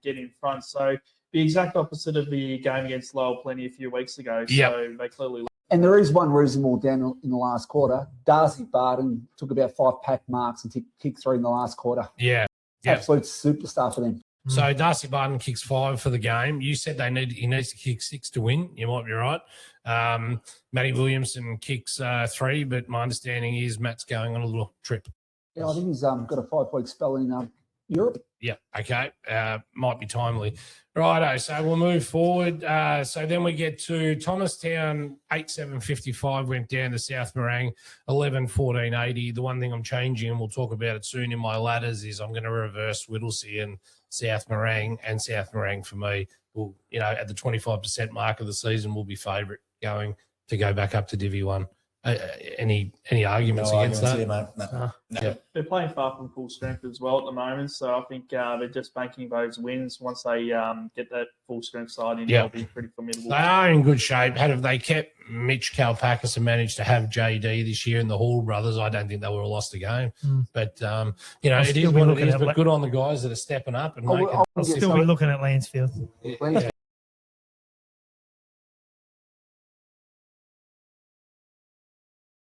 get in front. So the exact opposite of the game against Lower Plenty a few weeks ago. So they clearly. And there is one reason more down in the last quarter. Darcy Barton took about 5 pack marks and kicked 3 in the last quarter. Yeah. Absolute superstar for them. So Darcy Barton kicks 5 for the game. You said he needs to kick 6 to win. You might be right. Matty Williamson kicks 3, but my understanding is Matt's going on a little trip. Yeah, I think he's got a 5-week spell in Europe. Yeah, okay. Might be timely. Righto, so we'll move forward. So then we get to Thomastown, 8-7-55 went down to South Morang, 11-14-80. The one thing I'm changing, and we'll talk about it soon in my ladders, is I'm going to reverse Whittlesea and South Morang, and South Morang for me will, at the 25% mark of the season, will be favourite going to go back up to Divi 1. Any arguments against that? Here, mate. No. Yeah. They're playing far from full strength as well at the moment, so I think they're just banking those wins. Once they get that full strength side in, they'll be pretty formidable. They are in good shape. Had they kept Mitch Kalpakis and managed to have JD this year and the Hall brothers, I don't think they would have lost the game. But it is what it is. But good on the guys that are stepping up and making. I'll still be looking at Lansfield.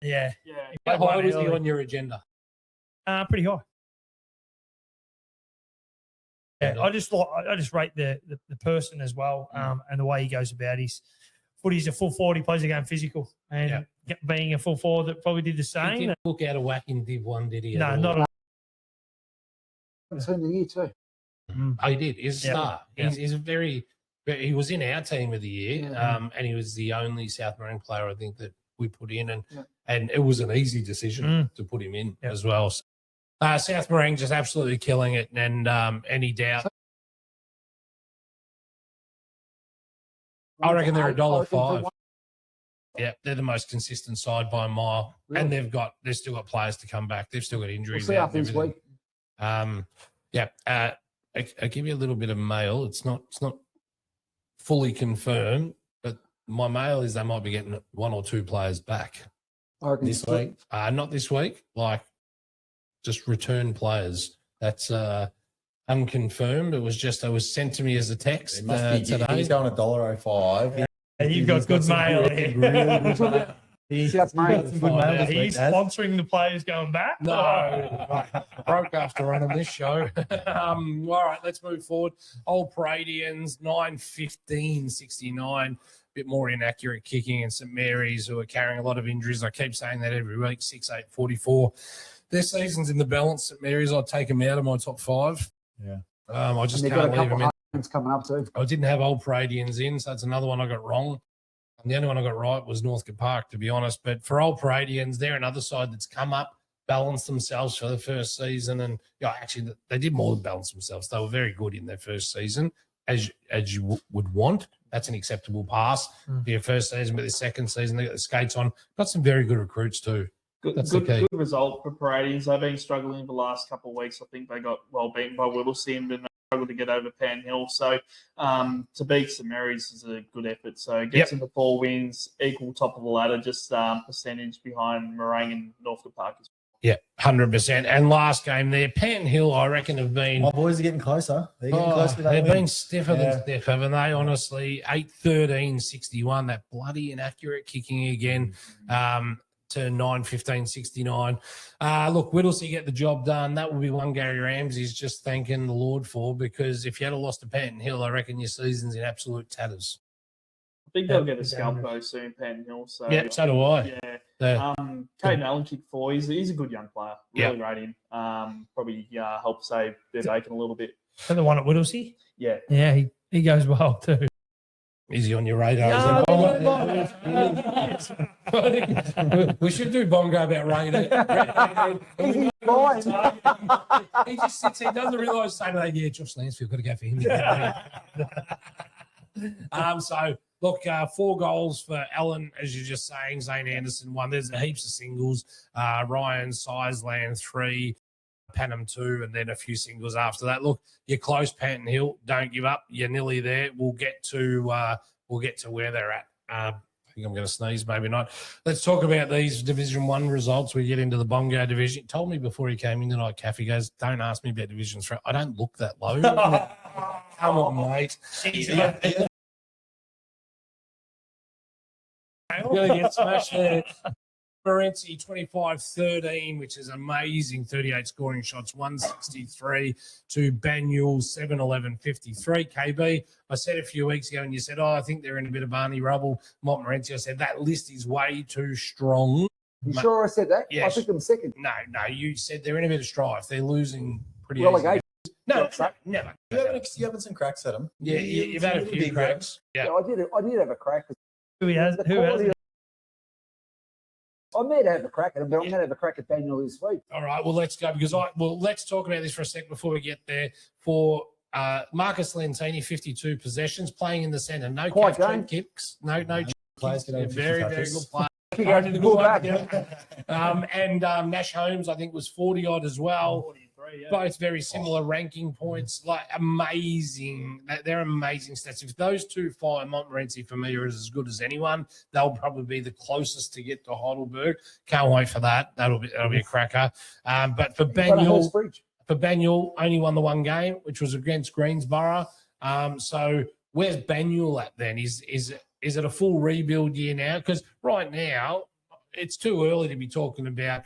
Yeah. Yeah. How high was he on your agenda? Pretty high. Yeah, I just rate the person as well, and the way he goes about his footy's a full forward. He plays a game physical, and being a full forward that probably did the same. He didn't look out of whack in Div 1, did he? No, not at all. Team of the year too. Oh, he did. He's a star. He's a very. He was in our team of the year, and he was the only South Morang player I think that we put in, and it was an easy decision to put him in as well. So South Marine just absolutely killing it, and any doubt. I reckon they're $1.05. Yeah, they're the most consistent side by a mile, and they've still got players to come back. They've still got injuries. We'll see after this week. I give you a little bit of mail. It's not fully confirmed, but my mail is they might be getting 1 or 2 players back This week? Not this week. Like just return players. That's unconfirmed. It was sent to me as a text today. He's going $1.05. You've got good mail here. Really good. He's sponsoring the players going back. No, broke after running this show. All right, let's move forward. Old Paradians, 9-15-69. Bit more inaccurate kicking, and St Mary's, who are carrying a lot of injuries. I keep saying that every week. 6-8-44. Their season's in the balance. St Mary's, I'd take them out of my top 5. Yeah. I just can't leave them in. Coming up too. I didn't have Old Paradians in, so that's another one I got wrong. And the only one I got right was Northcote Park, to be honest. But for Old Paradians, they're another side that's come up, balanced themselves for the first season. And actually, they did more than balance themselves. They were very good in their first season, as you would want. That's an acceptable pass for your first season. But the second season, they got the skates on. Got some very good recruits too. Good result for Paradians. They've been struggling the last couple of weeks. I think they got well beaten by Whittlesea and then struggled to get over Pan Hill. So to beat St Mary's is a good effort. So it gets into 4 wins, equal top of the ladder, just percentage behind Meringue and Northcote Park. Yeah, 100%. And last game there, Pan Hill, I reckon, have been... My boys are getting closer. They're getting closer. They've been stiffer than stiff, haven't they? Honestly, 8-13-61, that bloody inaccurate kicking again. To 9-15-69. Look, Whittlesea get the job done. That will be one Gary Ramsey's just thanking the Lord for, because if you had a loss to Panton Hill, I reckon your season's in absolute tatters. I think they'll get a scalp though soon, Panton Hill. So yeah, so do I. Yeah. Caden Allen kicked 4. He's a good young player. Really rate him. Probably help save their bacon a little bit. And the one at Whittlesea? Yeah. Yeah, he goes well too. Is he on your radar? We should do bongo about rating. He just sits here, doesn't realise, saying, yeah, Josh Lansfield, got to go for him. So, look, 4 goals for Allen, as you're just saying. Zane Anderson 1. There's heaps of singles. Ryan Sizeland 3. Panham 2, and then a few singles after that. Look, you're close, Panton Hill. Don't give up. You're nearly there. We'll get to where they're at. I think I'm going to sneeze, maybe not. Let's talk about these Division 1 results. We get into the Bongo division. He told me before he came in tonight, Caff, he goes, don't ask me about Division 3. I don't look that low. Come on, mate. Going to get smashed there. Morency 25-13, which is amazing. 38 scoring shots, 163 to Banyul 7-11-53. KB, I said a few weeks ago, and you said, I think they're in a bit of Barney rubble. Montmorency, I said, that list is way too strong. You sure I said that? Yes. I took them second. No, you said they're in a bit of strife. They're losing pretty relegation. No, never. You having some cracks at them? Yeah, you've had a few cracks. Yeah, I did have a crack. Who has? I may have a crack at him, but I'm going to have a crack at Daniel this week. All right, well, let's go let's talk about this for a sec before we get there. For Marcus Lentini, 52 possessions, playing in the centre. No kicks. No players get over very good player. And Nash Holmes, I think, was 40-odd as well. 43, yeah. Both very similar ranking points. Like, amazing. They're amazing stats. If those two fight, Montmorency, for me, are as good as anyone. They'll probably be the closest to get to Heidelberg. Can't wait for that. That'll be a cracker. But for Banyul, only won the one game, which was against Greensborough. So where's Banyul at then? Is it a full rebuild year now? Because right now, it's too early to be talking about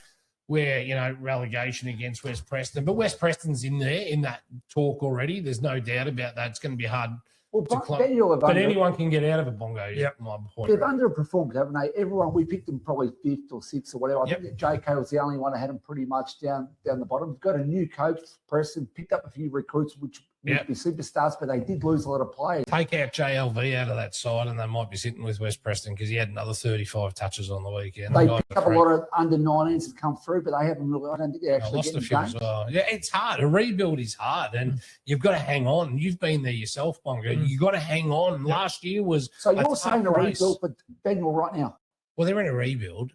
where, relegation against West Preston. But West Preston's in there, in that talk already. There's no doubt about that. It's going to be hard to climb. But anyone can get out of a Bongo, my point. They've underperformed, haven't they? Everyone, we picked them probably 5th or 6th or whatever. I think that JK was the only one that had them pretty much down the bottom. Got a new coach, Preston, picked up a few recruits, which with the superstars, but they did lose a lot of players. Take out JLV out of that side, and they might be sitting with West Preston because he had another 35 touches on the weekend. They picked up a lot of under-19s that come through, but they haven't really. I don't think they actually lost a few as well. Yeah, it's hard. A rebuild is hard, and you've got to hang on. You've been there yourself, Bonga. You've got to hang on. Last year was so you're saying a rebuild, but Bengal right now. Well, they're in a rebuild.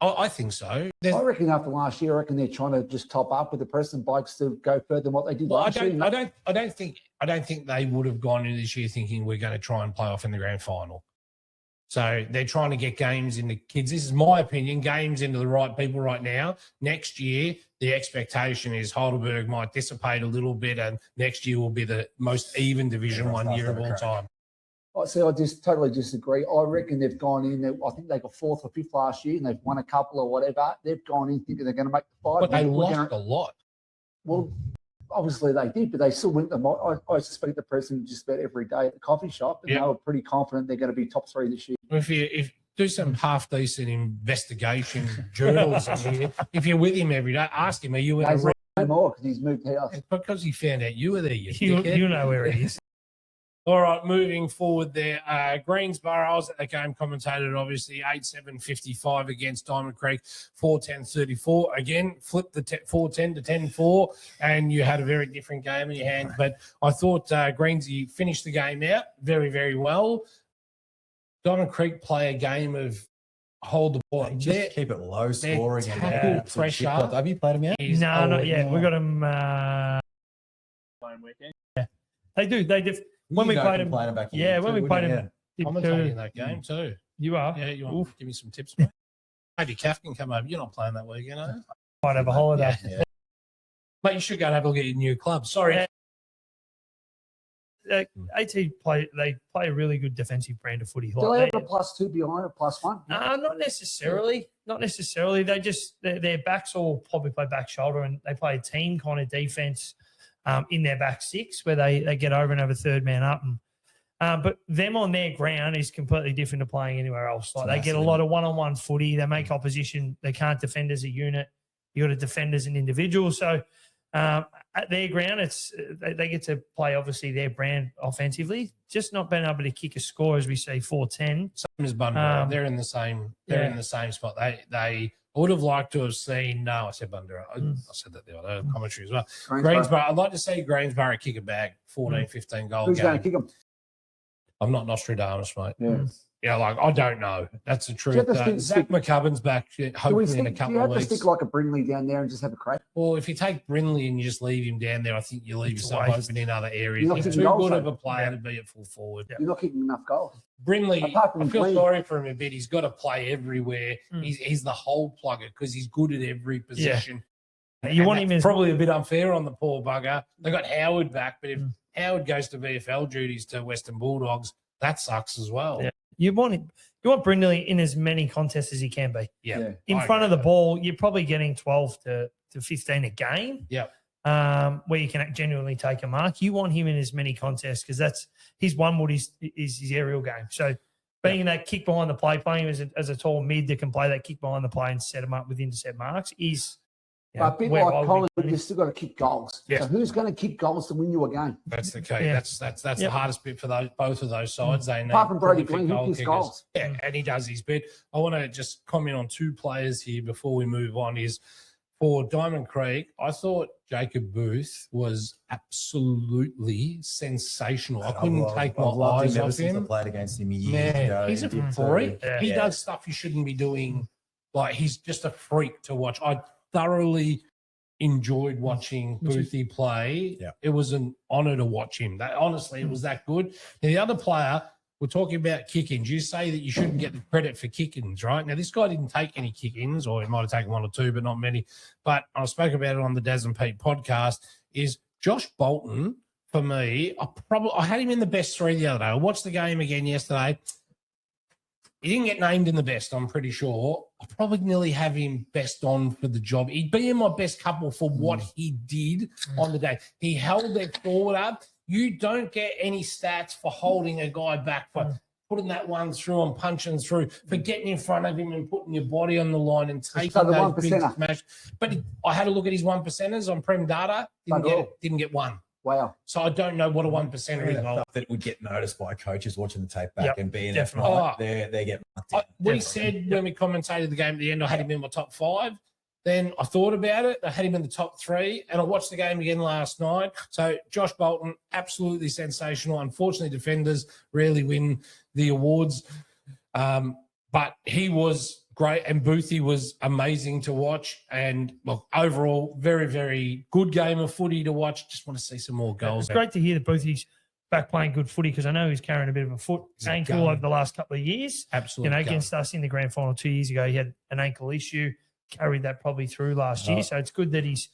I think so. I reckon after last year, I reckon they're trying to just top up with the Preston Bikes to go further than what they did last year. I don't think they would have gone into this year thinking we're going to try and play off in the grand final. So they're trying to get games into kids. This is my opinion, games into the right people right now. Next year, the expectation is Heidelberg might dissipate a little bit, and next year will be the most even Division 1 year of all time. I just totally disagree. I reckon they've gone in. I think they got 4th or 5th last year, and they've won a couple or whatever. They've gone in thinking they're going to make the 5. But they lost a lot. Well, obviously they did, but they still went. I suspect the president just about every day at the coffee shop, and they were pretty confident they're going to be top 3 this year. If do some half decent investigation journalism here. If you're with him every day, ask him, are you in no more because he's moved house. It's because he found out you were there. You know where he is. All right, moving forward there. Greensboro, I was at the game, commentated obviously 8-7-55 against Diamond Creek, 4-10-34. Again, flipped the 4-10 to 10-4, and you had a very different game in your hands. But I thought Greensy finished the game out very, very well. Diamond Creek play a game of hold the ball. Just keep it low scoring. Tackle pressure. Have you played him yet? No, not yet. We got him playing weekend. Yeah, they do. They did. When we played him, back when we played him, commentating that game too. You are. Yeah, you want to give me some tips, mate? Maybe Kath can come over. You're not playing that weekend, are you? Might have a holiday. Yeah. Mate, you should go and have a look at your new club. Sorry. AT play a really good defensive brand of footy. Do they have a +2 behind a +1? No, not necessarily. Not necessarily. They just their backs all probably play back shoulder, and they play a team kind of defense in their back 6 where they get over and have a third man up. And but them on their ground is completely different to playing anywhere else. Like they get a lot of one-on-one footy. They make opposition. They can't defend as a unit. You got to defend as an individual. So at their ground, it's they get to play obviously their brand offensively. Just not being able to kick a score as we see 4-10. Same as Bundoora. They're in the same. They're in the same spot. They would have liked to have seen. No, I said Bundoora. I said that the other commentary as well. Greensboro. I'd like to see Greensboro kick a bag, 14, 15 goal Who's game. going to kick them? I'm not Nostradamus, mate. Yeah. Yeah, like I don't know. That's the truth. Zach McCubbin's back, hopefully in a couple of weeks. Do you have to stick like a Brindley down there and just have a crack? Well, if you take Brindley and you just leave him down there, I think you leave yourself open in other areas. You're He's not too kicking good goals, of a player to be at full forward. You're not kicking enough goals. Brindley, Apart from I feel Glenn. sorry for him a bit. He's got to play everywhere. He's the hole plugger because he's good at every position. You want him as probably a bit unfair on the poor bugger. They got Howard back, but if Howard goes to VFL duties to Western Bulldogs, that sucks as well. Yeah. You want Brindley in as many contests as he can be. Yeah. In front of the ball, you're probably getting 12 to 15 a game. Yeah. Where you can genuinely take a mark. You want him in as many contests because that's his one wood is his aerial game. So being that kick behind the play, playing him as a tall mid that can play that kick behind the play and set him up with intercept marks is. But a bit like Collingwood, you've still got to kick goals. Yeah. So who's going to kick goals to win you a game? That's the key. Yeah. That's the hardest bit for both of those sides. They need apart from Brody prolific Glenn, who kicks goals. Yeah, and he does his bit. I want to just comment on 2 players here before we move on. Is for Diamond Creek, I thought Jacob Booth was absolutely sensational. I couldn't take my eyes off him. I played against him years ago. He's a freak. He does stuff you shouldn't be doing. Like he's just a freak to watch. I thoroughly enjoyed watching Boothie play. Yeah. It was an honour to watch him. Honestly, it was that good. And the other player, we're talking about kick-ins. You say that you shouldn't get the credit for kick-ins, right? Now, this guy didn't take any kick-ins, or he might have taken 1 or 2, but not many. But I spoke about it on the Daz and Pete podcast, is Josh Bolton, for me, I had him in the best 3 the other day. I watched the game again yesterday. He didn't get named in the best, I'm pretty sure. I probably nearly have him best on for the job. He'd be in my best couple for what he did on the day. He held their forward up. You don't get any stats for holding a guy back, for putting that one through and punching through, for getting in front of him and putting your body on the line and taking those big smash. But I had a look at his 1%ers on Prem Data. Didn't get 1. Wow. So I don't know what a 1% is. That would get noticed by coaches watching the tape back and being there. They get marked down. We said when we commentated the game at the end, I had him in my top 5. Then I thought about it. I had him in the top 3, and I watched the game again last night. So Josh Bolton, absolutely sensational. Unfortunately, defenders rarely win the awards, but he was great, and Boothie was amazing to watch. And look, overall, very, very good game of footy to watch. Just want to see some more goals. It's great to hear that Boothie's back playing good footy, because I know he's carrying a bit of a foot ankle over the last couple of years. Absolutely, against us in the grand final 2 years ago, he had an ankle issue. Carried that probably through last year, so it's good that he's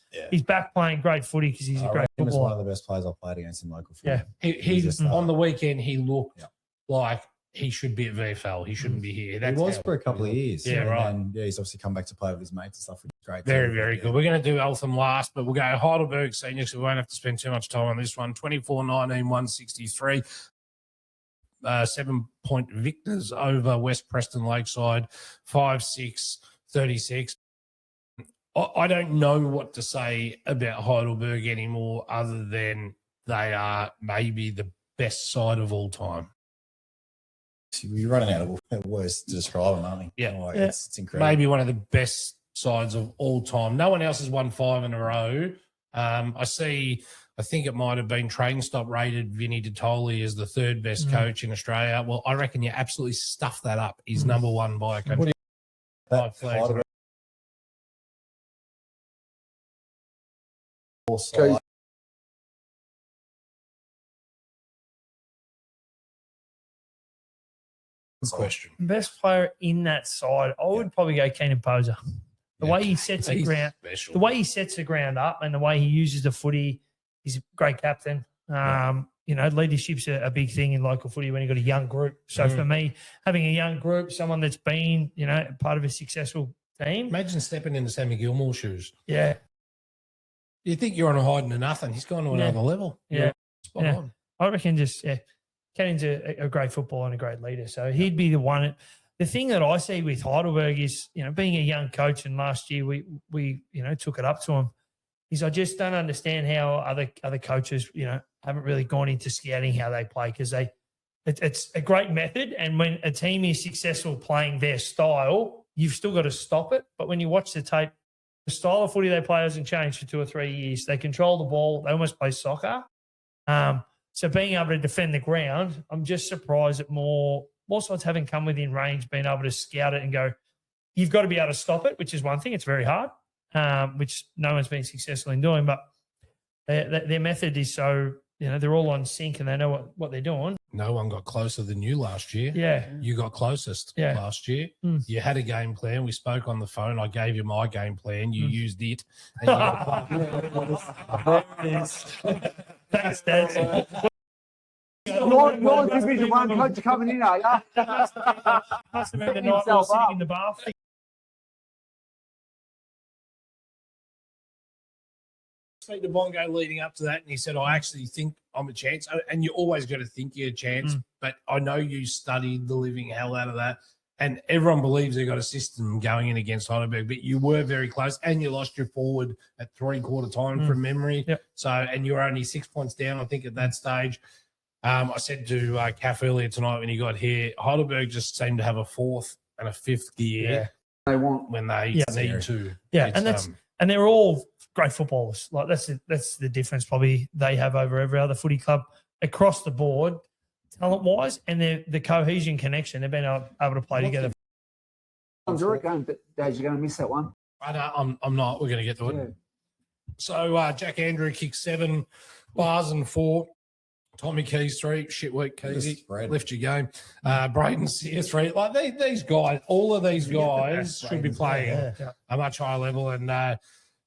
back playing great footy, because he's a great footballer. He's one of the best players I've played against in local footy. Yeah, he's on the weekend. He looked like he should be at VFL. He shouldn't be here. He was for a couple of years. Yeah, right. And he's obviously come back to play with his mates and stuff, which is great. Very, very good. We're going to do Eltham last, but we'll go Heidelberg Senior, so we won't have to spend too much time on this one. 24-19, 163. 7-point victors over West Preston Lakeside, 5-6, 36. I don't know what to say about Heidelberg anymore, other than they are maybe the best side of all time. We're running out of words to describe them, aren't we? Yeah. It's incredible. Maybe one of the best sides of all time. No one else has won 5 in a row. I think it might have been Train Stop rated Vinny Ditoli as the 3rd best coach in Australia. Well, I reckon you absolutely stuffed that up. He's number 1 by a country. Question. Best player in that side, I would probably go Keenan Poser. The way he sets the ground, special. the way he sets the ground up, and the way he uses the footy, he's a great captain. Leadership's a big thing in local footy when you've got a young group. So for me, having a young group, someone that's been, part of a successful team. Imagine stepping into Sammy Gilmore's shoes. Yeah. You think you're on a hiding to nothing. He's gone to another level. Yeah. Spot on. I reckon Kennan's a great footballer and a great leader. So he'd be the one. The thing that I see with Heidelberg is, being a young coach, and last year we took it up to him, is I just don't understand how other coaches, haven't really gone into scouting how they play, because it's a great method. And when a team is successful playing their style, you've still got to stop it. But when you watch the tape, the style of footy they play hasn't changed for 2 or 3 years. They control the ball. They almost play soccer. So being able to defend the ground, I'm just surprised that more sides haven't come within range, being able to scout it and go, you've got to be able to stop it, which is one thing. It's very hard, which no one's been successful in doing. But their method is so, they're all on sync and they know what they're doing. No one got closer than you last year. Yeah. You got closest last year. You had a game plan. We spoke on the phone. I gave you my game plan. You used it. And you Thanks, Dad. You're Division 1 coach coming in, are you? Must have been the night we were sitting in the bath. Speak to Bongo leading up to that, and he said, I actually think I'm a chance. And you always got to think you're a chance, but I know you studied the living hell out of that. And everyone believes they've got a system going in against Heidelberg, but you were very close, and you lost your forward at 3/4 time from memory. Yep. So, and you were only 6 points down, I think, at that stage. I said to Kath earlier tonight when he got here, Heidelberg just seemed to have a 4th and a 5th gear they want when they need to. Yeah, and they're all great footballers. Like that's the difference probably they have over every other footy club across the board, talent-wise, and the cohesion connection. They've been able to play together. Dad, you're going to miss that one. I'm not. We're going to get to it. Yeah. So Jack Andrew kicked 7, bars and 4. Tommy Keys 3, shit week Keysy, lift your game. Braden Sear 3. Like these guys, all of these guys should be playing a much higher level. And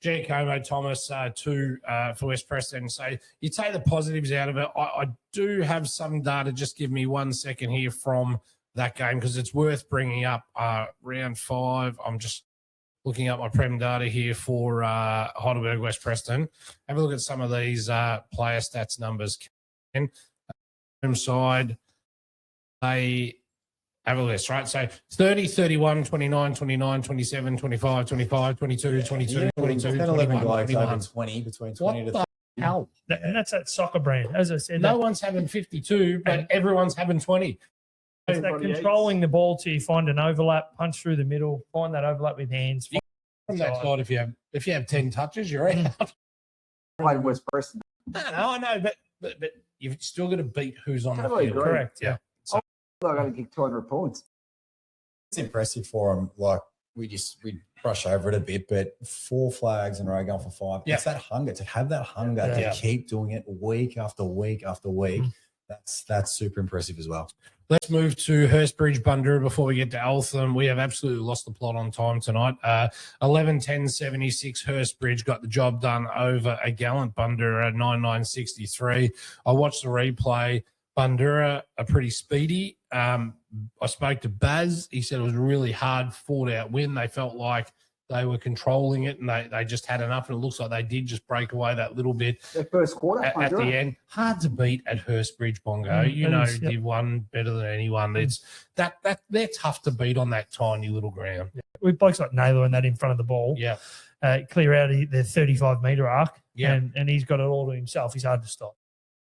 Giacomo Thomas 2 for West Preston. So you take the positives out of it. I do have some data. Just give me 1 second here from that game, because it's worth bringing up. Round 5. I'm just looking up my Prem data here for Heidelberg West Preston. Have a look at some of these player stats numbers. Side, they have a list, right? So 30, 31, 29, 29, 27, 25, 25, 22, 22, 22, 10, 11 21, guys 21. over 20, between 20 to Hell. And that's that soccer brand. As I said, No one's having 52, but everyone's having 20. it's that controlling the ball till you find an overlap, punch through the middle, find that overlap with hands. From that side, if you have 10 touches, you're out. Playing West Preston. No, I know, but you've still got to beat who's on Totally the field. agree. Correct. Yeah. So, I got to kick 200 points. It's impressive for him. Like we brush over it a bit, but 4 flags in a row going for 5. Yeah. It's that hunger to have that hunger to keep doing it week after week after week. That's super impressive as well. let's move to Hurstbridge Bundoora before we get to Eltham. We have absolutely lost the plot on time tonight. 11:10:76. Hurstbridge got the job done over a gallant Bundoora 9:9:63. I watched the replay. Bundoora are pretty speedy. I spoke to Baz. He said it was a really hard fought-out win. They felt like they were controlling it and they just had enough, and it looks like they did just break away that little bit their first quarter at the end. Hard to beat at Hurstbridge, Bongo. You know, Div 1 better than anyone. It's that they're tough to beat on that tiny little ground. Yeah. With blokes like Naylor and that in front of the ball, clear out the 35-metre arc, and he's got it all to himself. He's hard to stop.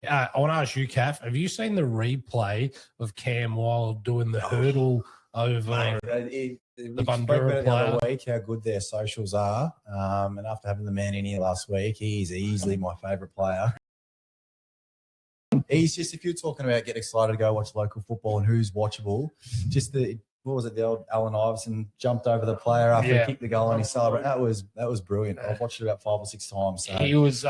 I want to ask you, Kath, have you seen the replay of Cam Wild doing the hurdle over the Bundoora player? Week, how good their socials are. And after having the man in here last week, he's easily my favourite player. He's just, if you're talking about get excited to go watch local football and who's watchable, just the old Alan Iverson jumped over the player after he kicked the goal and he celebrated. That was brilliant. I've watched it about 5 or 6 times. So. He was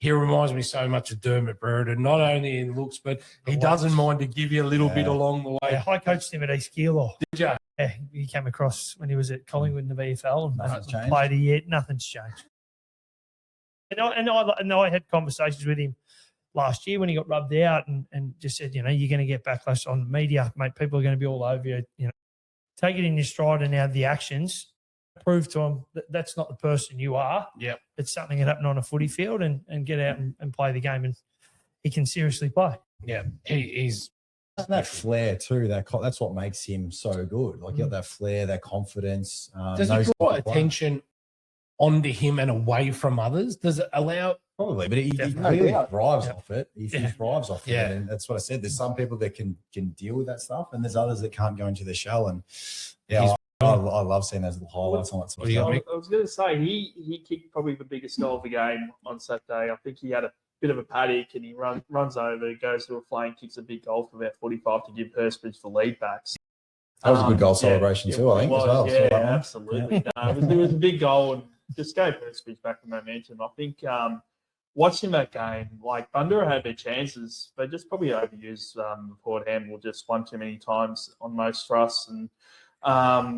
he reminds me so much of Dermot Brereton, not only in looks, but he doesn't mind to give you a little bit along the way. Yeah, I coached him at East Keilor. Did you? Yeah, he came across when he was at Collingwood in the VFL and played a year. Nothing's changed. And I had conversations with him last year when he got rubbed out and just said, you're going to get backlash on the media, mate. People are going to be all over you. Take it in your stride, and now the actions prove to him that that's not the person you are. Yep. It's something that happened on a footy field, and get out and play the game, and he can seriously play. Yeah, he's that flair too. That's what makes him so good. Like you got that flair, that confidence. Does it draw attention onto him and away from others? Does it allow? Probably, but he really thrives off it. He thrives off it, and that's what I said. There's some people that can deal with that stuff, and there's others that can't go into the shell. And I love seeing those little highlights on it. I was going to say he kicked probably the biggest goal of the game on Saturday. I think he had a bit of a paddock and he runs over, goes to a flame, kicks a big goal for about 45 to give Hurstbridge the lead back. That was a good goal celebration too, I think, as well. Yeah, absolutely. It was a big goal and just gave Hurstbridge back the momentum. I think watching that game, like Bundoora had their chances, they just probably overused the forward handball just one too many times on most thrusts, and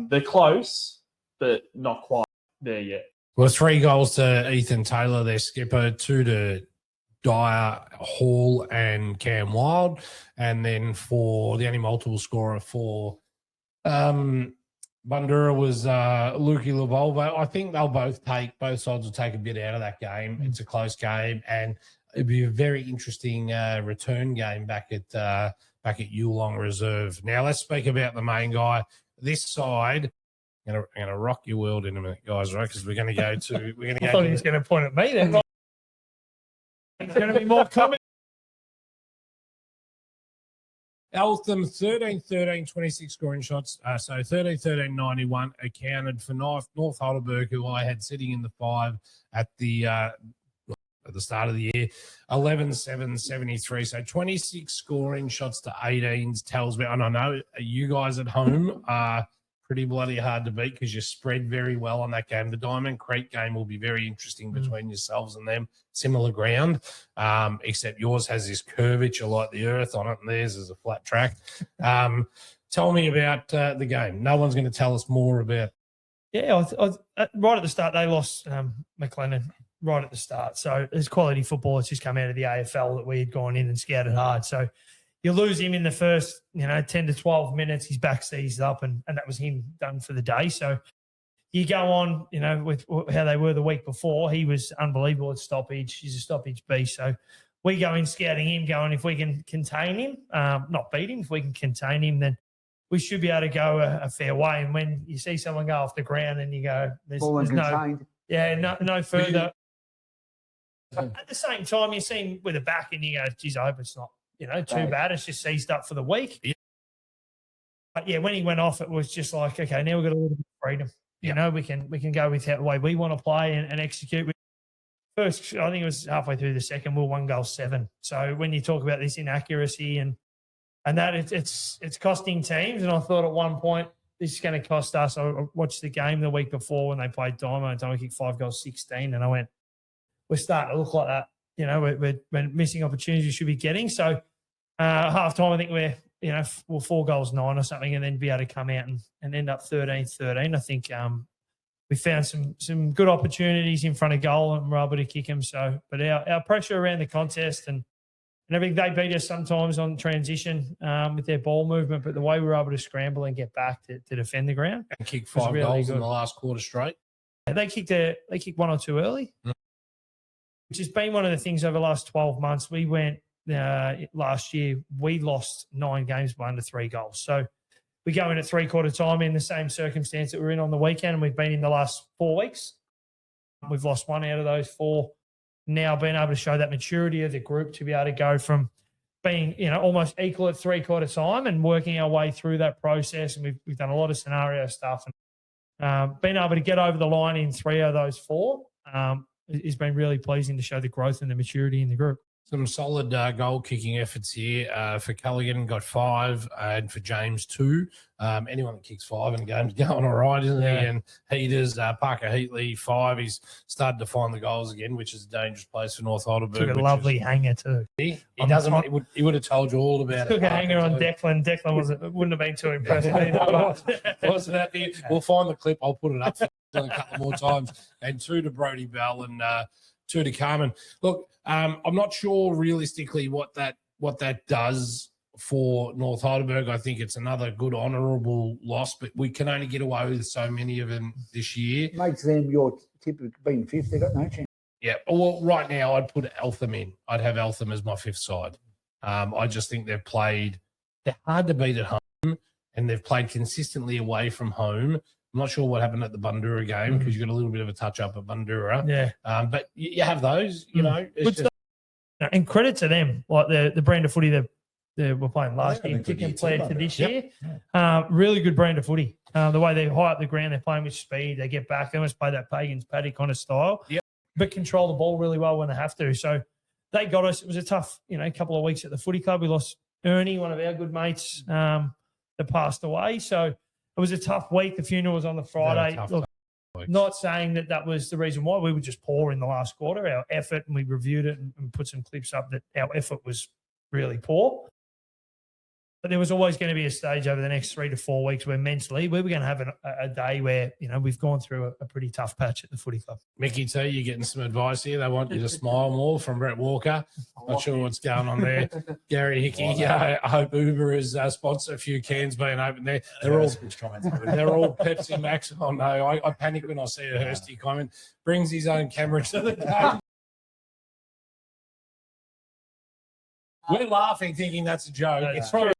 they're close, but not quite there yet. Well, 3 goals to Ethan Taylor, their skipper, 2 to Dyer, Hall, and Cam Wild, and then for the only multiple scorer for Bundoora was Lukey Lavolvo. I think both sides will take a bit out of that game. It's a close game, and it'd be a very interesting return game back at Yulong Reserve. Now let's speak about the main guy. This side, I'm going to rock your world in a minute, guys, right? Because we're going to go to. I thought he was going to point at me then. It's going to be more comment. Eltham 13-13, 26 scoring shots. So 13-13, 91 accounted for North Heidelberg, who I had sitting in the 5 at the start of the year. 11-7, 73. So 26 scoring shots to 18s tells me, and I know you guys at home are pretty bloody hard to beat because you spread very well on that game. The Diamond Creek game will be very interesting between yourselves and them. Similar ground, except yours has this curvature like the earth on it, and theirs is a flat track. Tell me about the game. No one's going to tell us more about. Yeah, right at the start, they lost McLennan right at the start. So there's quality footballers just come out of the AFL that we had gone in and scouted hard. So you lose him in the first, 10 to 12 minutes. His back seized up, and that was him done for the day. So you go on, with how they were the week before. He was unbelievable at stoppage. He's a stoppage beast. So we go in scouting him, going, if we can contain him, not beat him, if we can contain him, then we should be able to go a fair way. And when you see someone go off the ground and you go, there's no further. At the same time, you see him with a back and you go, geez, I hope it's not, too bad. It's just seized up for the week. Yeah. But yeah, when he went off, it was just like, okay, now we've got a little bit of freedom. You know, we can go with the way we want to play and execute. First, I think it was halfway through the second, we're 1-7. So when you talk about this inaccuracy and that, it's costing teams. And I thought at one point, this is going to cost us. I watched the game the week before when they played Dynamo and Dynamo kicked 5 goals, 16. And I went, we're starting to look like that. We're missing opportunities we should be getting. So half time, I think we're 4 goals, 9 or something, and then be able to come out and end up 13-13. I think we found some good opportunities in front of goal and we're able to kick them. So, but our pressure around the contest and everything, they beat us sometimes on transition with their ball movement, but the way we were able to scramble and get back to defend the ground. And kick 5 goals in the last quarter straight. They kicked 1 or 2 early, which has been one of the things over the last 12 months. We went last year, we lost 9 games by under 3 goals. So we go in at 3/4 time in the same circumstance that we're in on the weekend, and we've been in the last 4 weeks. We've lost 1 out of those 4. Now being able to show that maturity of the group to be able to go from being, almost equal at 3/4 time and working our way through that process. And we've done a lot of scenario stuff and being able to get over the line in 3 of those 4 has been really pleasing to show the growth and the maturity in the group. Some solid goal kicking efforts here. For Culligan, got 5, and for James 2. Anyone that kicks 5 in a game's going all right, isn't he? And Heaters, Parker Heatley, 5. He's started to find the goals again, which is a dangerous place for North Heidelberg. Took a lovely hanger too. He doesn't. He would have told you all about it. Took a hanger on Declan. Declan wouldn't have been too impressed. Wasn't happy. We'll find the clip. I'll put it up for a couple more times. And 2 to Brody Bell and 2 to Carmen. Look, I'm not sure realistically what that does for North Heidelberg. I think it's another good honourable loss, but we can only get away with so many of them this year. Makes them your tip of being 5th. They've got no chance. Yeah. Well, right now I'd put Eltham in. I'd have Eltham as my 5th side. I just think they're hard to beat at home, and they've played consistently away from home. I'm not sure what happened at the Bundoora game because you got a little bit of a touch up at Bundoora. Yeah. But you have those, and credit to them, like the brand of footy they were playing last year, compared to this year. Really good brand of footy. The way they high up the ground, they're playing with speed. They get back. They almost play that Pagans Paddy kind of style, but control the ball really well when they have to. So they got us. It was a tough, couple of weeks at the footy club. We lost Ernie, one of our good mates, that passed away. So it was a tough week. The funeral was on the Friday. Look, not saying that was the reason why. We were just poor in the last quarter. Our effort, and we reviewed it and put some clips up that our effort was really poor. But there was always going to be a stage over the next 3 to 4 weeks where mentally we were going to have a day where, we've gone through a pretty tough patch at the footy club. Mickey T, you're getting some advice here. They want you to smile more from Brett Walker. Not sure what's going on there. Gary Hickey, I hope Uber is sponsored. A few cans being open there. They're all Pepsi Max. Oh, no, I panic when I see a Hursty comment. Brings his own camera to the game. We're laughing thinking that's a joke. It's probably...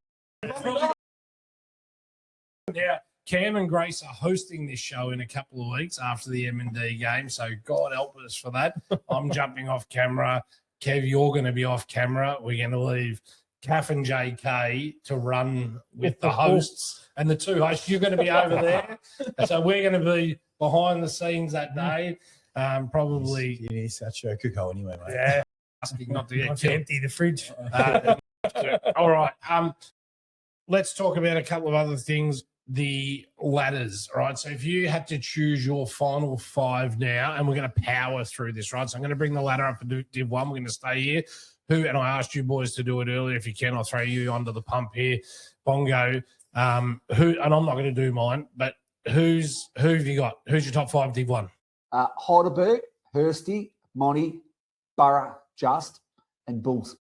Now, Cam and Grace are hosting this show in a couple of weeks after the M&D game, so God help us for that. I'm jumping off camera. Kev, you're going to be off camera. We're going to leave Kath and JK to run with the hosts, and the 2 hosts, you're going to be over there. So we're going to be behind the scenes that day. Probably. You need such a cookout anyway, mate. Yeah. Asking not to get Not to empty the fridge. All right. Let's talk about a couple of other things. The ladders, right? So if you had to choose your final 5 now, and we're going to power through this, right? So I'm going to bring the ladder up and Div 1. We're going to stay here. And I asked you boys to do it earlier. If you can, I'll throw you onto the pump here. Bongo. And I'm not going to do mine, but who have you got? Who's your top 5 Div 1? Heidelberg, Hursty, Monty, Borough, Just, and Bulls.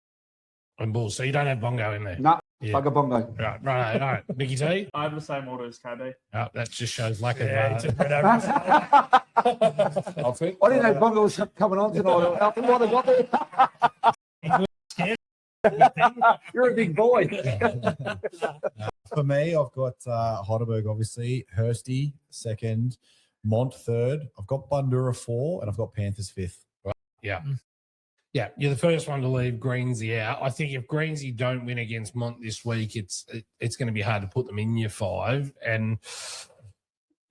And Bulls. So you don't have Bongo in there? No. Yeah. Bugger Bongo. Right. Mickey T? I have the same order as KB. Oh, that just shows lack of... I didn't know Bongo was coming on tonight. I what I got there. You're a big boy. For me, I've got Heidelberg, obviously, Hursty, 2nd, Mont, 3rd. I've got Bundoora, 4, and I've got Panthers, 5th. Yeah. Yeah, you're the first one to leave Greensy out. I think if Greensy don't win against Mont this week, it's going to be hard to put them in your 5. And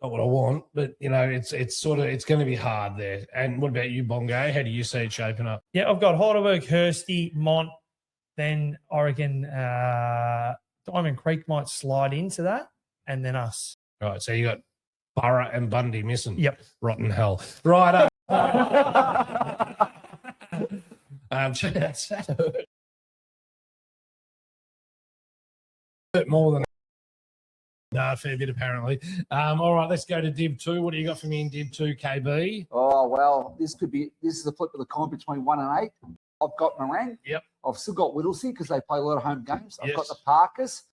not what I want, but it's going to be hard there. And what about you, Bongo? How do you see it shaping up? Yeah, I've got Heidelberg, Hursty, Mont. Then I reckon Diamond Creek might slide into that, and then us. Right, so you got Burra and Bundy missing. Yep. Rotten hell. Right. More than a fair bit apparently. All right, let's go to Div 2. What do you got for me in Div 2, KB? Oh, well, this is the flip of the coin between 1 and 8. I've got Morang. Yep. I've still got Whittlesea because they play a lot of home games. I've got Yes. the Parkers.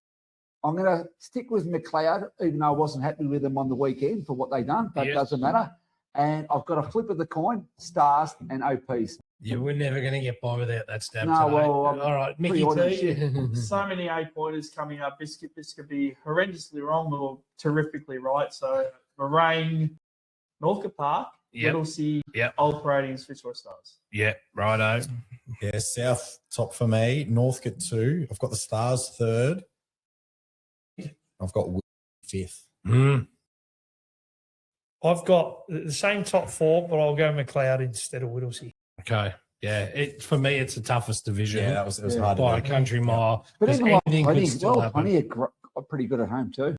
I'm going to stick with McLeod, even though I wasn't happy with them on the weekend for what they done, but it Yes. doesn't matter. And I've got a flip of the coin, Stars and OPs. Yeah, we're never going to get by without that stab No, today. well, I'm all right, Mickey pre-ordering T. So many 8-pointers coming up. This could be horrendously wrong or terrifically right. So Moraine, Northcote Park, Yep. Whittlesea, Yep. Old Parades, Fitzroy Stars. Yeah, righto. Yeah, South top for me. Northcote 2. I've got the Stars 3rd. I've got 5th. Mm. I've got the same top 4, but I'll go McLeod instead of Whittlesea. Okay. Yeah, for me, it's the toughest division. Yeah, it was hard by a to country mile. But because even anything could still happen. plenty are pretty good at home too.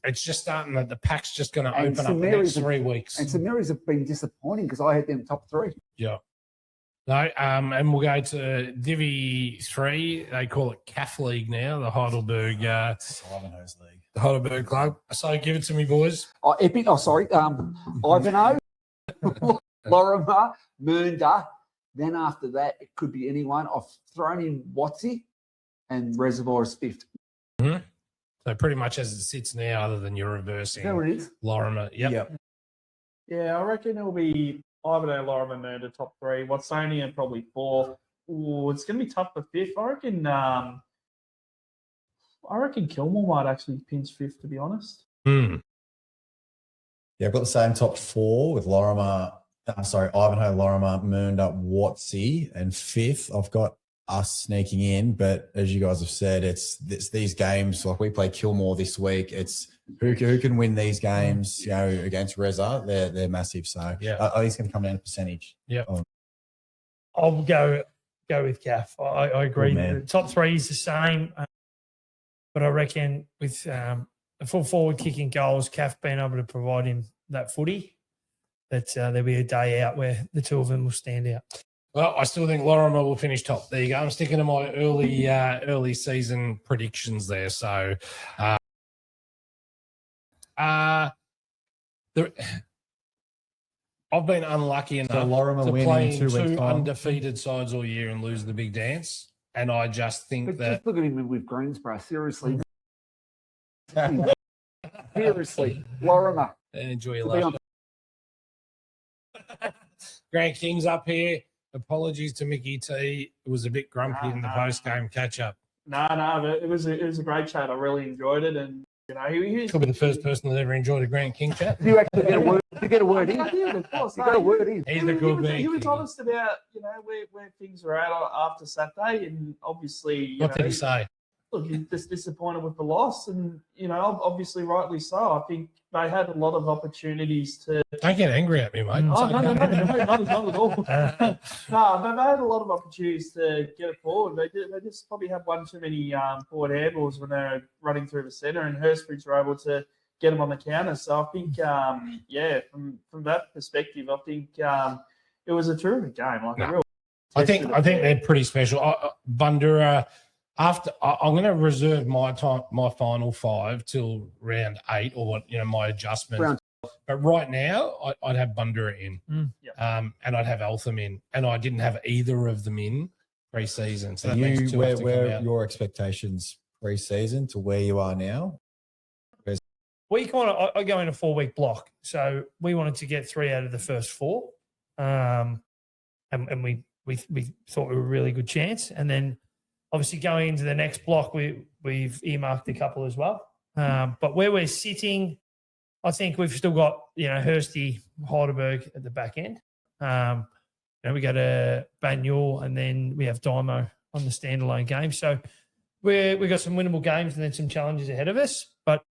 It's just starting that the pack's just going to And open up St. the next Mary's 3 weeks. And St Mary's have been disappointing because I had them top 3. Yeah. No, and we'll go to Divi 3. They call it CAF League now, the Heidelberg Ivanhoe's League. the Heidelberg Club. So give it to me, boys. Oh, Epic. Oh, sorry. Ivanhoe, Lorimer, Mernda. Then after that, it could be anyone. I've thrown in Watsy and Reservoir is 5th. Mm-hmm. So pretty much as it sits now, other than you're reversing There it is. Lorimer. Yep. Yeah, I reckon it'll be Ivanhoe, Lorimer, Mernda, top 3. Watsonian, probably 4. Ooh, it's going to be tough for 5th. I reckon Kilmore might actually pinch 5th, to be honest. Hmm. Yeah, I've got the same top 4 with Ivanhoe, Lorimer, Mernda, Watsy, and 5th. I've got us sneaking in, but as you guys have said, it's these games. Like we play Kilmore this week. It's who can win these games. Against Reza, they're massive. So Yeah. I think it's going to come down to percentage. Yeah. I'll go with CAF. I agree. Good man. The top 3 is the same, but I reckon with a full forward kicking goals, CAF being able to provide him that footy, that there'll be a day out where the two of them will stand out. Well, I still think Lorimer will finish top. There you go. I'm sticking to my early season predictions there. So, I've been unlucky enough Lorimer to win play in 2 weeks' two time. undefeated sides all year and lose the big dance. And I just think But that just look at him with Greensboro. Seriously. Seriously. Lorimer. enjoy your To be life. Grant King's up here. Apologies to Mickey T. It was a bit grumpy in the post-game catch-up. No, but it was a great chat. I really enjoyed it, and he Could be the first person that ever enjoyed a Grant King chat. You actually get a word. You get a word in. I did, of course. You got a word in. He's a good He was man. honest about where things were at after Saturday, and obviously What did he say? look, he's just disappointed with the loss, and obviously rightly so. I think they had a lot of opportunities to. Don't get angry at me, mate. Oh, It's no, okay. not at all. No, they had a lot of opportunities to get it forward. They just probably had one too many forward handballs when they were running through the centre, and Hurstbridge were able to get them on the counter. So I think, from that perspective, I think it was a terrific game. Like a real. I think they're pretty special. Bandura, I'm going to reserve my final 5 till round 8 or my adjustment. But right now, I'd have Bandura in, and I'd have Eltham in, and I didn't have either of them in pre-season. So that makes 2 have to come where out. your expectations pre-season to where you are now? I go in a 4-week block, so we wanted to get 3 out of the first 4, and we thought we were a really good chance. And then obviously going into the next block, we've earmarked a couple as well. But where we're sitting, I think we've still got Hursty, Heidelberg at the back end. we go to Banyule, and then we have Dymo on the standalone game. So we've got some winnable games and then some challenges ahead of us. But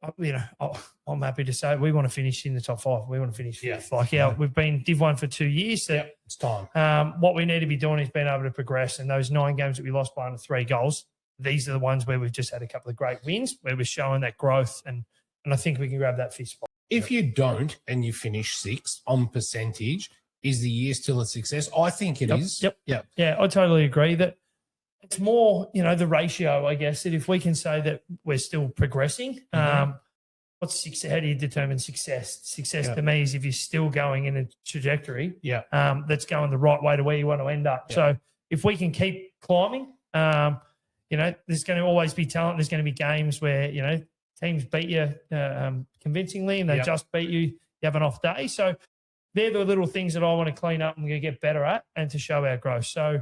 I'm happy to say we want to finish in the top 5. We want to finish fifth. We've been Div 1 for 2 years. So it's time. What we need to be doing is being able to progress. And those 9 games that we lost by under 3 goals, these are the ones where we've just had a couple of great wins, where we're showing that growth. And I think we can grab that 5th spot. If you don't and you finish 6th on percentage, is the year still a success? I think it is. Yep. Yeah, I totally agree that it's more, the ratio, I guess, that if we can say that we're still progressing, what's success? How do you determine success? Success to me is if you're still going in a trajectory that's going the right way to where you want to end up. Yeah. So if we can keep climbing, there's going to always be talent. There's going to be games where, teams beat you convincingly and they just beat you. You have an off day. So they're the little things that I want to clean up and get better at and to show our growth. So,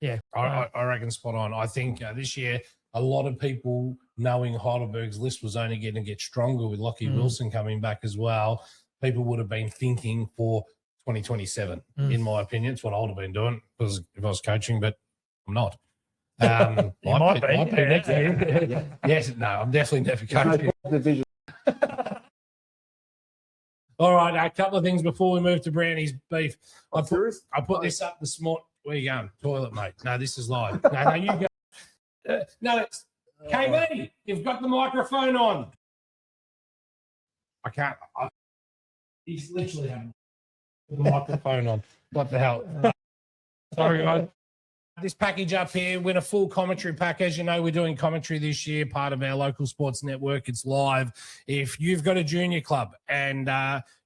yeah. I reckon spot on. I think this year a lot of people knowing Heidelberg's list was only going to get stronger with Lockie Wilson coming back as well. People would have been thinking for 2027, in my opinion. It's what I would have been doing because if I was coaching, but I'm not. Might be next year. Yes, no, I'm definitely never coaching. All right, a couple of things before we move to Brownie's beef. I put this up this morning. Where you going? Toilet, mate. No, this is live. No, you go. No, it's KB. You've got the microphone on. I can't. He's literally having the microphone on. What the hell? Sorry, guys. This package up here, win a full commentary pack. As you know, we're doing commentary this year, part of our local sports network. It's live. If you've got a junior club and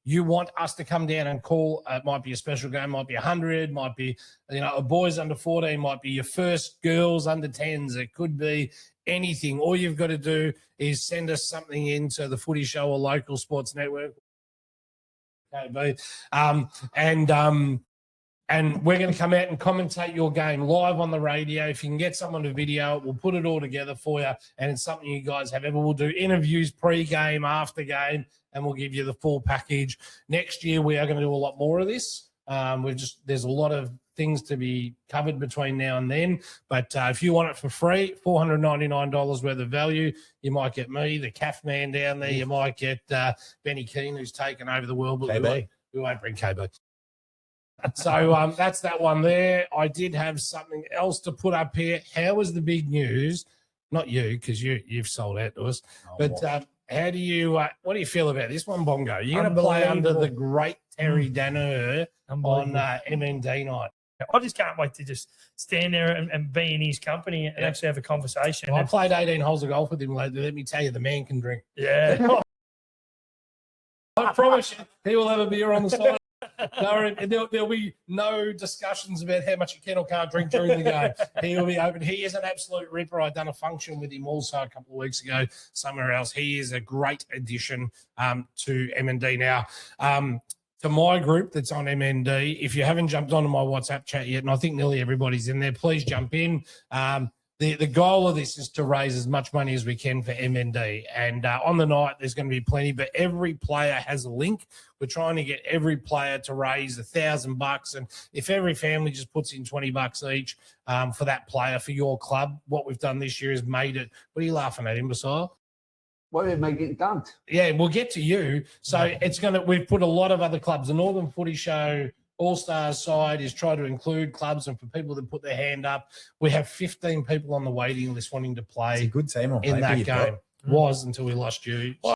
you want us to come down and call, it might be a special game, might be 100, might be, a boys under 14, might be your first girls under 10s. It could be anything. All you've got to do is send us something into the Footy Show or local sports network. And we're going to come out and commentate your game live on the radio. If you can get someone to video it, we'll put it all together for you. And it's something you guys have ever. We'll do interviews pre-game, after game, and we'll give you the full package. Next year, we are going to do a lot more of this. There's a lot of things to be covered between now and then. But if you want it for free, $499 worth of value, you might get me, the calf man down there. You might get Benny Keane, who's taken over the world. But we won't bring KB. So that's that one there. I did have something else to put up here. How was the big news? Not you, because you've sold out to us. But how do you? What do you feel about this one, Bongo? You're going to play under the great Terry Danner on MND night. I just can't wait to just stand there and be in his company and actually have a conversation. Well, I played 18 holes of golf with him lately. Let me tell you, the man can drink. Yeah. I promise you, he will have a beer on the side. There'll be no discussions about how much you can or can't drink during the game. He will be open. He is an absolute ripper. I've done a function with him also a couple of weeks ago somewhere else. He is a great addition to MND. Now, to my group that's on MND, if you haven't jumped onto my WhatsApp chat yet, and I think nearly everybody's in there, please jump in. The goal of this is to raise as much money as we can for MND. And on the night, there's going to be plenty, but every player has a link. We're trying to get every player to raise $1,000. And if every family just puts in $20 each for that player, for your club, what we've done this year is made it. What are you laughing at, imbecile? Well, it may get done. Yeah, we'll get to you. So we've put a lot of other clubs. The Northern Footy Show All-Stars side is try to include clubs, and for people that put their hand up, we have 15 people on the waiting list wanting to play. It's a good team on in paper, that game. Was until we lost you. Well,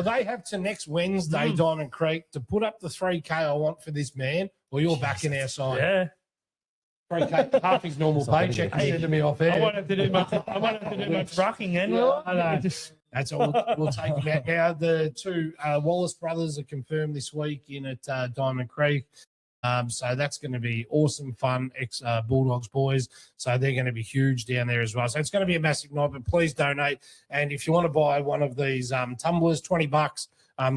they have to next Wednesday, Diamond Creek, to put up the 3K I want for this man, or you're back in our side. Yeah. 3K, half his normal paycheck. He said to me off air. I won't have to do much. Rucking then. That's all. We'll take him out. Now, the two Wallace brothers are confirmed this week in at Diamond Creek. So that's going to be awesome fun, ex-Bulldogs boys. So they're going to be huge down there as well. So it's going to be a massive night, but please donate. And if you want to buy one of these tumblers, $20,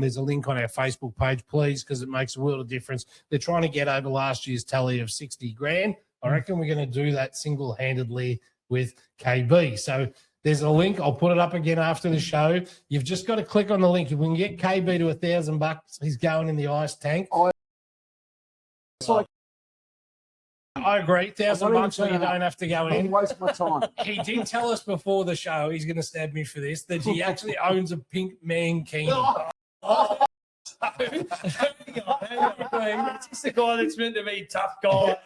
there's a link on our Facebook page, please, because it makes a world of difference. They're trying to get over last year's tally of 60 grand. I reckon we're going to do that single-handedly with KB. So There's a link. I'll put it up again after the show. You've just got to click on the link. If we can get KB to $1,000, he's going in the ice tank. I agree. $1,000, so you don't have to go in. Waste my time. He did tell us before the show, he's going to stab me for this, that he actually owns a pink mankini. It's just the guy that's meant to be a tough guy.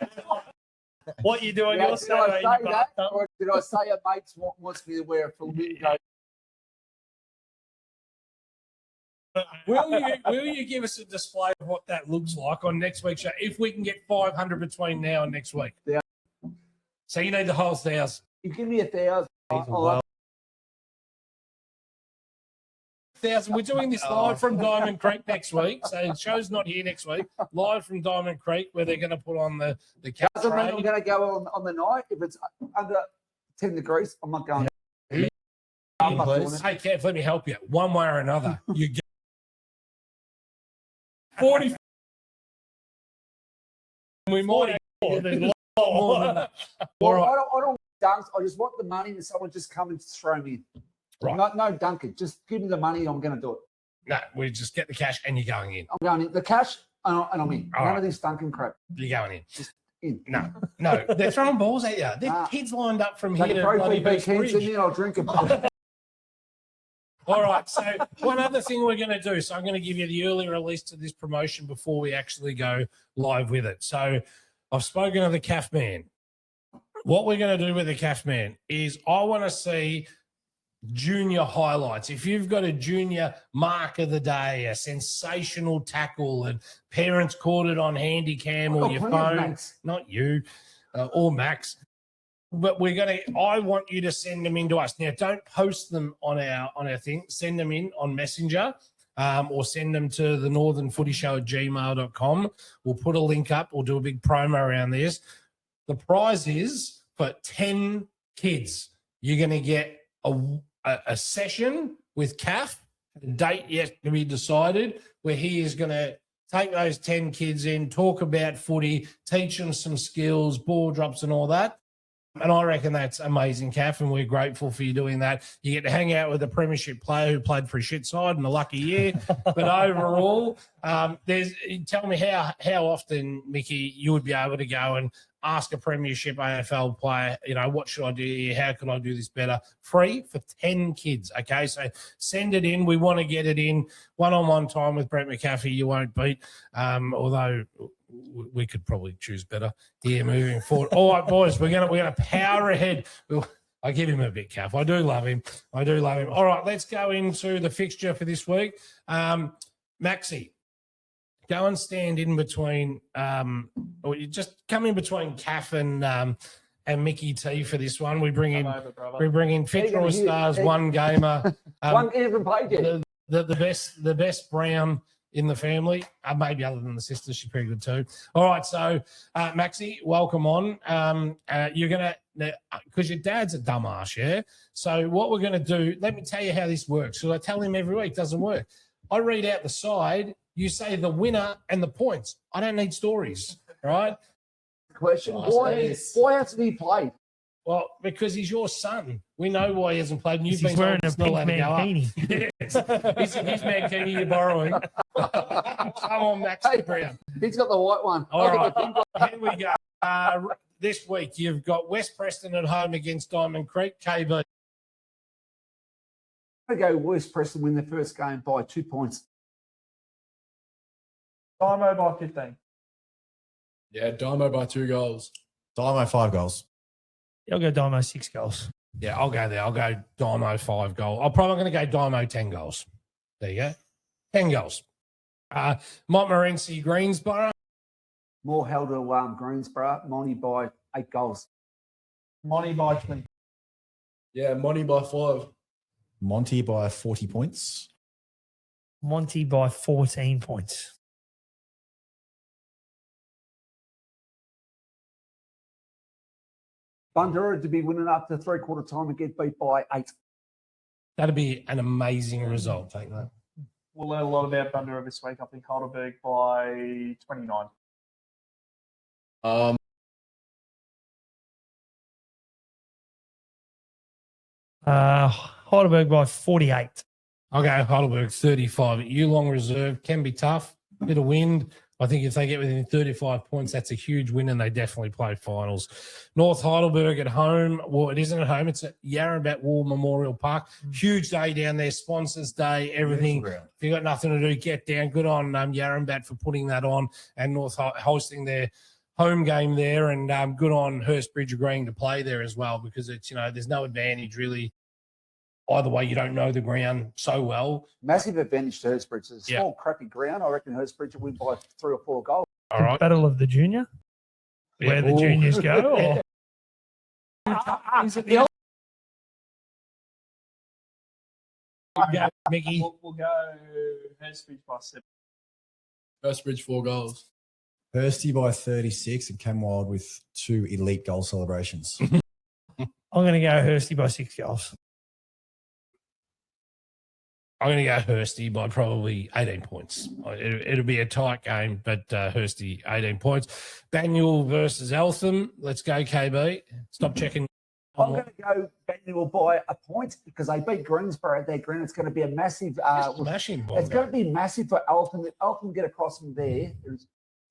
What you doing? You're Saturday, you bastard. Or did I say a mate wants me to wear a flamingo? Will you give us a display of what that looks like on next week's show if we can get 500 between now and next week? Yeah. So you need the whole 1,000. You give me 1,000. We're doing this live from Diamond Creek next week. So the show's not here next week. Live from Diamond Creek, where they're going to put on the cat Doesn't mean I'm trade. going to go on the night. If it's under 10 degrees, I'm not going. I'm not doing it. Hey, Kev, let me help you. One way or another, you get 40. We might more than that. Well, All right. I don't want dunks. I just want the money and someone just come and throw me in. Right. No dunking. Just give me the money. I'm going to do it. No, we just get the cash and you're going in. I'm going in. The cash and I'm in. All None right. of this dunking crap. You're going in. Just in. No, they're throwing balls at you. There's kids lined up from They here can to throw bloody big Hurst cans in Bridge. there. I'll drink them. All right, so one other thing we're going to do. So I'm going to give you the early release to this promotion before we actually go live with it. So I've spoken to the CAF man. What we're going to do with the CAF man is I want to see junior highlights. If you've got a junior mark of the day, a sensational tackle, and parents caught it on handy cam or your phone, Max. not you or Max. But I want you to send them in to us. Now, don't post them on our thing. Send them in on Messenger or send them to the Northern Footy Show at gmail.com. We'll put a link up. We'll do a big promo around this. The prize is for 10 kids. You're going to get a session with CAF, a date yet to be decided, where he is going to take those 10 kids in, talk about footy, teach them some skills, ball drops and all that. And I reckon that's amazing, CAF, and we're grateful for you doing that. You get to hang out with a premiership player who played for a shit side in a lucky year. But overall, tell me how often, Mickey, you would be able to go and ask a premiership AFL player, what should I do here? How can I do this better? Free for 10 kids, okay? So send it in. We want to get it in. One-on-one time with Brett McAfee you won't beat, although we could probably choose better here moving forward. All right, boys, we're gonna power ahead. I give him a bit, Calf. I do love him. All right, let's go into the fixture for this week. Maxie, go and stand in between, or you just come in between Calf and Mickey T for this one. We bring in Fitzroy Stars, one gamer, One even played yet. the best Brown in the family, maybe other than the sister, she's pretty good too. All right, so Maxie, welcome on. You're gonna, because your dad's a dumbass, yeah. So what we're gonna do? Let me tell you how this works. So I tell him every week, doesn't work. I read out the side. You say the winner and the points. I don't need stories, right? Question: Why hasn't he played? Well, because he's your son. We know why he hasn't played. And you've He's been wearing a told pink not allowed to go up. mankini. Yes. His mankini you're borrowing. Come on, Max Brown. He's got the white one. All right, here we go. This week you've got West Preston at home against Diamond Creek. KB. I'm going to go West Preston win the first game by 2 points. Dymo by 15. Yeah, Dymo by 2 goals. Dymo 5 goals. I'll go Dymo 6 goals. Yeah, I'll go there. I'll go Dymo 5 goals. I'm probably going to go Dymo 10 goals. There you go. 10 goals. Montmorency, Greensborough. More held to Greensborough. Monty by 8 goals. Monty by 20. Yeah, Monty by 5. Monty by 40 points. Monty by 14 points. Bundoora to be winning up to 3/4 time and get beat by 8. That'd be an amazing result. Take that. We'll learn a lot about Bundoora this week. I think Heidelberg by 29. Heidelberg by 48. I'll go Heidelberg 35. Geelong reserve can be tough. Bit of wind. I think if they get within 35 points, that's a huge win, and they definitely play finals. North Heidelberg at home. Well, it isn't at home. It's at Yarrambat War Memorial Park. Huge day down there. Sponsors day, everything. If you've got nothing to do, get down. Good on Yarrambat for putting that on, and North hosting their home game there, and good on Hurstbridge agreeing to play there as well, because it's, there's no advantage really. Either way, you don't know the ground so well. Massive advantage to Hurstbridge. It's a small, crappy ground. I reckon Hurstbridge will win by 3 or 4 goals. All right. Battle of the Junior, where the juniors go. Or... Is it the Mickey? We'll go Hurstbridge by 7. Hurstbridge 4 goals. Hursty by 36 and Cam Wild with 2 elite goal celebrations. I'm going to go Hursty by 6 goals. I'm going to go Hursty by probably 18 points. It'll be a tight game, but Hursty, 18 points. Banyule versus Eltham. Let's go, KB. Stop checking. I'm going to go Banyule by a point because they beat Greensborough at their ground. It's going to be a massive smashing. It's going to be massive for Eltham. If Eltham get across from there,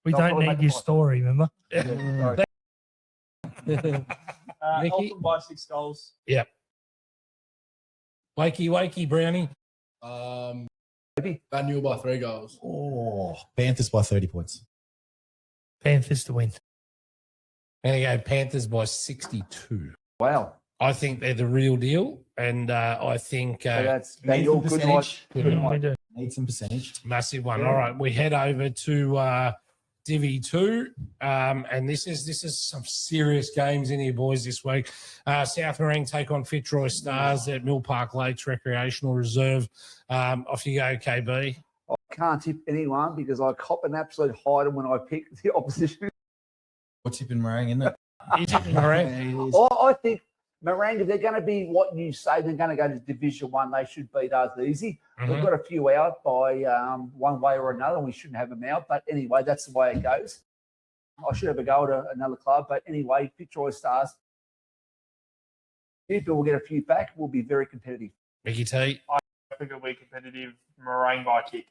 we don't need your story, remember? Eltham by 6 goals. Yep. Wakey, Brownie. Banyule by 3 goals. Oh, Panthers by 30 points. Panthers to win. I'm going to go Panthers by 62. Wow. I think they're the real deal, and I think that's your good night. Need some percentage. Massive one. Yeah. All right, we head over to Divi 2, and this is some serious games in here, boys, this week. South Morang take on Fitzroy Stars at Mill Park Lakes Recreational Reserve. Off you go, KB. I can't tip anyone because I cop an absolute hiding when I pick the opposition. What's tipping Morang, isn't it? You tipping Morang? I think Morang, if they're going to be what you say, they're going to go to Division 1, they should beat us easy. Mm-hmm. We've got a few out by one way or another, and we shouldn't have them out. But anyway, that's the way it goes. I should have a go to another club. But anyway, Fitzroy Stars, if we'll get a few back, we'll be very competitive. Mickey T. I think it'll be competitive. Morang by kick.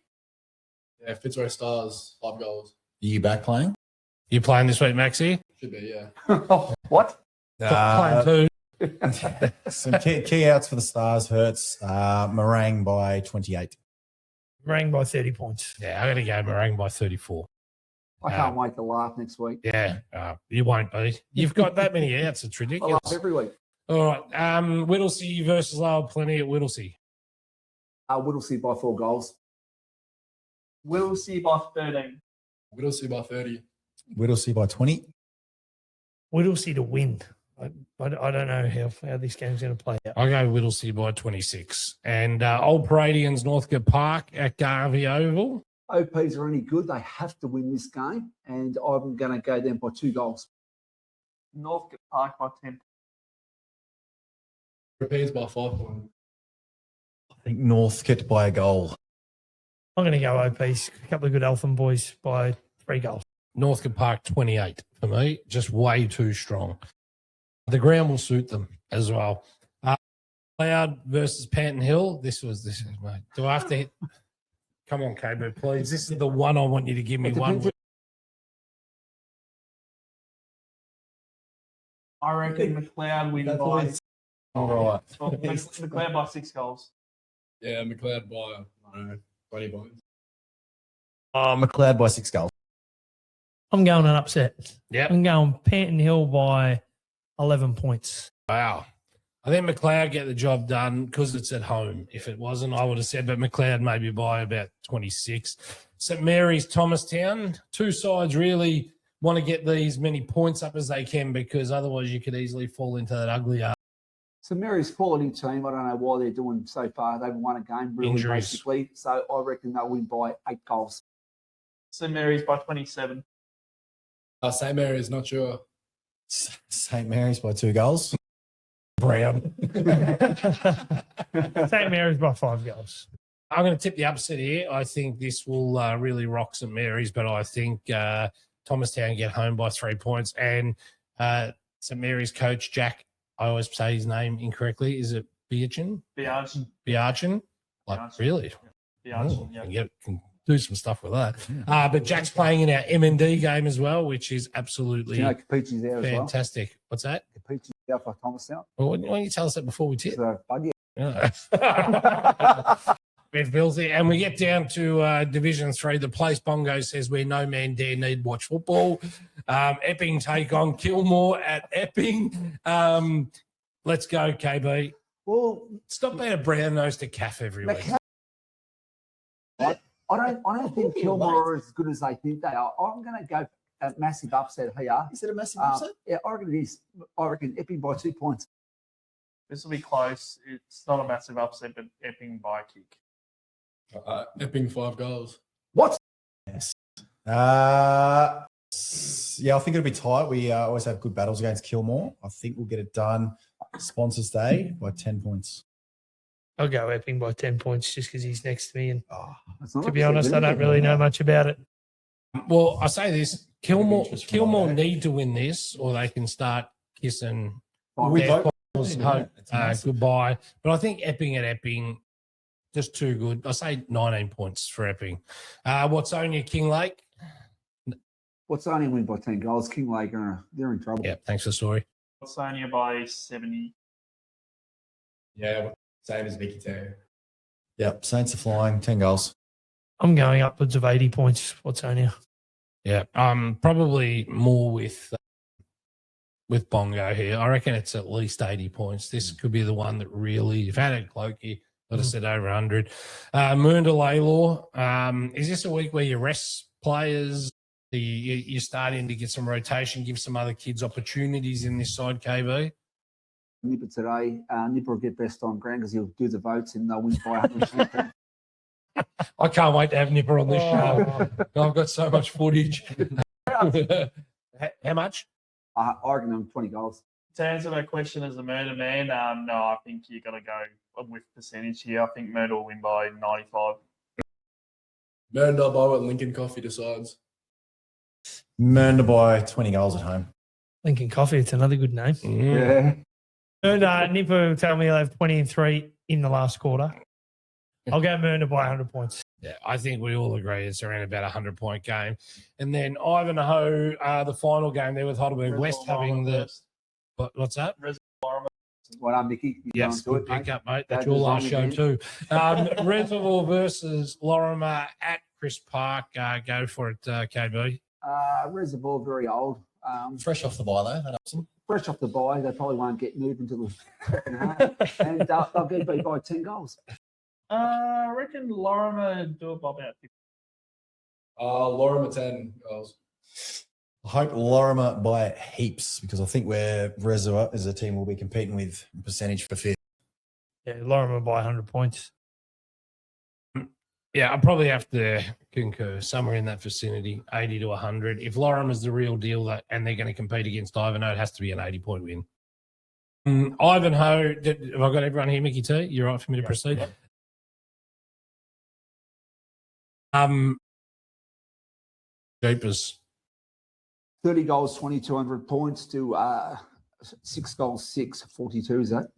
Yeah, Fitzroy Stars, 5 goals. Are you back playing? You playing this week, Maxie? Should be, yeah. What? Playing too. Some key outs for the Stars. Hurts. Morang by 28. Morang by 30 points. Yeah, I'm going to go Morang by 34. I can't wait to laugh next week. Yeah, you won't be. You've got that many outs. It's I ridiculous. laugh every week. All right. Whittlesea versus Lower Plenty at Whittlesea. Whittlesea by 4 goals. Whittlesea by 13. Whittlesea by 30. Whittlesea by 20. Whittlesea to win. I don't know how this game's going to play out. I'll go Whittlesea by 26. And Old Paradians, Northcote Park at Garvey Oval. OPs are any good. They have to win this game, and I'm going to go them by 2 goals. Northcote Park by 10. Repeats by 5 points. I think Northcote by a goal. I'm going to go OPs. A couple of good Eltham boys by 3 goals. Northcote Park 28 for me. Just way too strong. The ground will suit them as well. Cloud versus Panton Hill. This is mate. Do I have to hit? Come on, KB, please. This is the one I want you to give me one. I reckon McLeod win by. All right. McLeod by 6 goals. Yeah, McLeod by, 20 points. McLeod by 6 goals. I'm going an upset. Yeah. I'm going Panton Hill by 11 points. Wow. I think McLeod get the job done because it's at home. If it wasn't, I would have said, but McLeod maybe by about 26. St Mary's, Thomastown. 2 sides really want to get these many points up as they can because otherwise you could easily fall into that ugly St Mary's quality team. I don't know why they're doing so far. They haven't won a game really Injuries. basically. So I reckon they'll win by 8 goals. St Mary's by 27. St Mary's, not sure. St Mary's by 2 goals. Brown. St Mary's by 5 goals. I'm going to tip the upset here. I think this will really rock St Mary's, but I think Thomastown get home by 3 points. And St Mary's coach, Jack, I always say his name incorrectly. Is it Biachin? Biarchin. Biachin? Like, Biarchin. really? Biarchin, yeah. Can do some stuff with that. But Jack's playing in our M&D game as well, which is absolutely Do you know Capichi's there as well? fantastic. What's that? Capichi's out for Thomas now. Well, why don't you tell us that before we tip? So, buggy. Yeah. Bit filthy. And we get down to Division 3. The place Bongo says where no man dare need watch football. Epping take on Kilmore at Epping. Let's go, KB. Well, stop being a brown nose to calf every week. I don't think Kilmore are as good as they think they are. I'm going to go a massive upset here. Is it a massive upset? Yeah, I reckon it is. I reckon Epping by 2 points. This will be close. It's not a massive upset, but Epping by a kick. Epping 5 goals. What? Yes. Yeah, I think it'll be tight. We always have good battles against Kilmore. I think we'll get it done. Sponsors Day by 10 points. I'll go Epping by 10 points just because he's next to me. And to be upset, honest, I don't really know much about it. Well, I say this: Kilmore need to win this, or they can start kissing their hope goodbye. But I think Epping at Epping, just too good. I say 19 points for Epping. Watsonia Kinglake. Watsonia win by 10 goals. Kinglake, they're in trouble. Yeah, thanks for the story. Watsonia by 70. Yeah, same as Vicky too. Yep, Saints are flying, 10 goals. I'm going upwards of 80 points, Watsonia. Yeah, probably more with Bongo here. I reckon it's at least 80 points. This could be the one that really, if I had a Clokey, I'd have said over 100. Mernda Laylor, is this a week where you rest players? You're starting to get some rotation, give some other kids opportunities in this side, KB? Nipper today. Nipper will get best on ground because he'll do the votes and they'll win by 100. I can't wait to have Nipper on this show. I've got so much footage. How much? I reckon I'm 20 goals. To answer that question as a Murder man, no, I think you got to go with percentage here. I think Murder will win by 95. Mernda by what Lincoln Coffee decides. Mernda by 20 goals at home. Lincoln Coffee, it's another good name. Yeah. And Nipper will tell me he'll have 20 and 3 in the last quarter. I'll go Mernda by 100 points. Yeah, I think we all agree it's around about a 100-point game. And then Ivanhoe, the final game there with Heidelberg West having the... What's that? Well done, Mickey. Yes, good pick up, mate. That's your last show too. Reservoir versus Lorimer at Chris Park. Go for it, KB. Reservoir, very old. Fresh off the bye, though. That helps them. Fresh off the bye. They probably won't get moved until the second half. And they'll get beat by 10 goals. I reckon Lorimer do it by about 50. Lorimer 10 goals. I hope Lorimer by heaps because I think we're Reservoir as a team we'll be competing with in percentage for fifth. Yeah, Lorimer by 100 points. Yeah, I'll probably have to concur somewhere in that vicinity, 80 to 100. If Lorimer's the real deal and they're going to compete against Ivanhoe, it has to be an 80-point win. Ivanhoe, have I got everyone here, Mickey T? You're right for me to proceed? Jeepers. 30 goals, 2,200 points to 6 goals, 42, is that?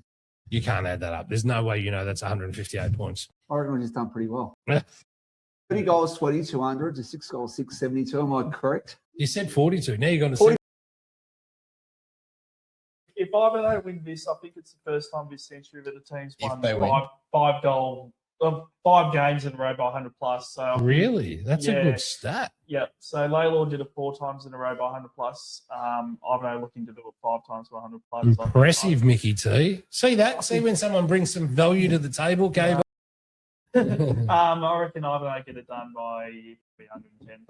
You can't add that up. There's no way you know that's 158 points. I reckon we've just done pretty well. 30 goals, 2,200 to 6 goals, 672. Am I correct? You said 42. Now you're going to 40. say... If Ivanhoe win this, I think it's the first time this century that a team's won five games in a row by 100 plus. So really? That's a good stat. Yeah. So Laylor did it 4 times in a row by 100 plus. Ivanhoe looking to do it 5 times by 100 plus. Impressive, Mickey T. See that? See when someone brings some value to the table, Gabe? I reckon Ivanhoe get it done by 110.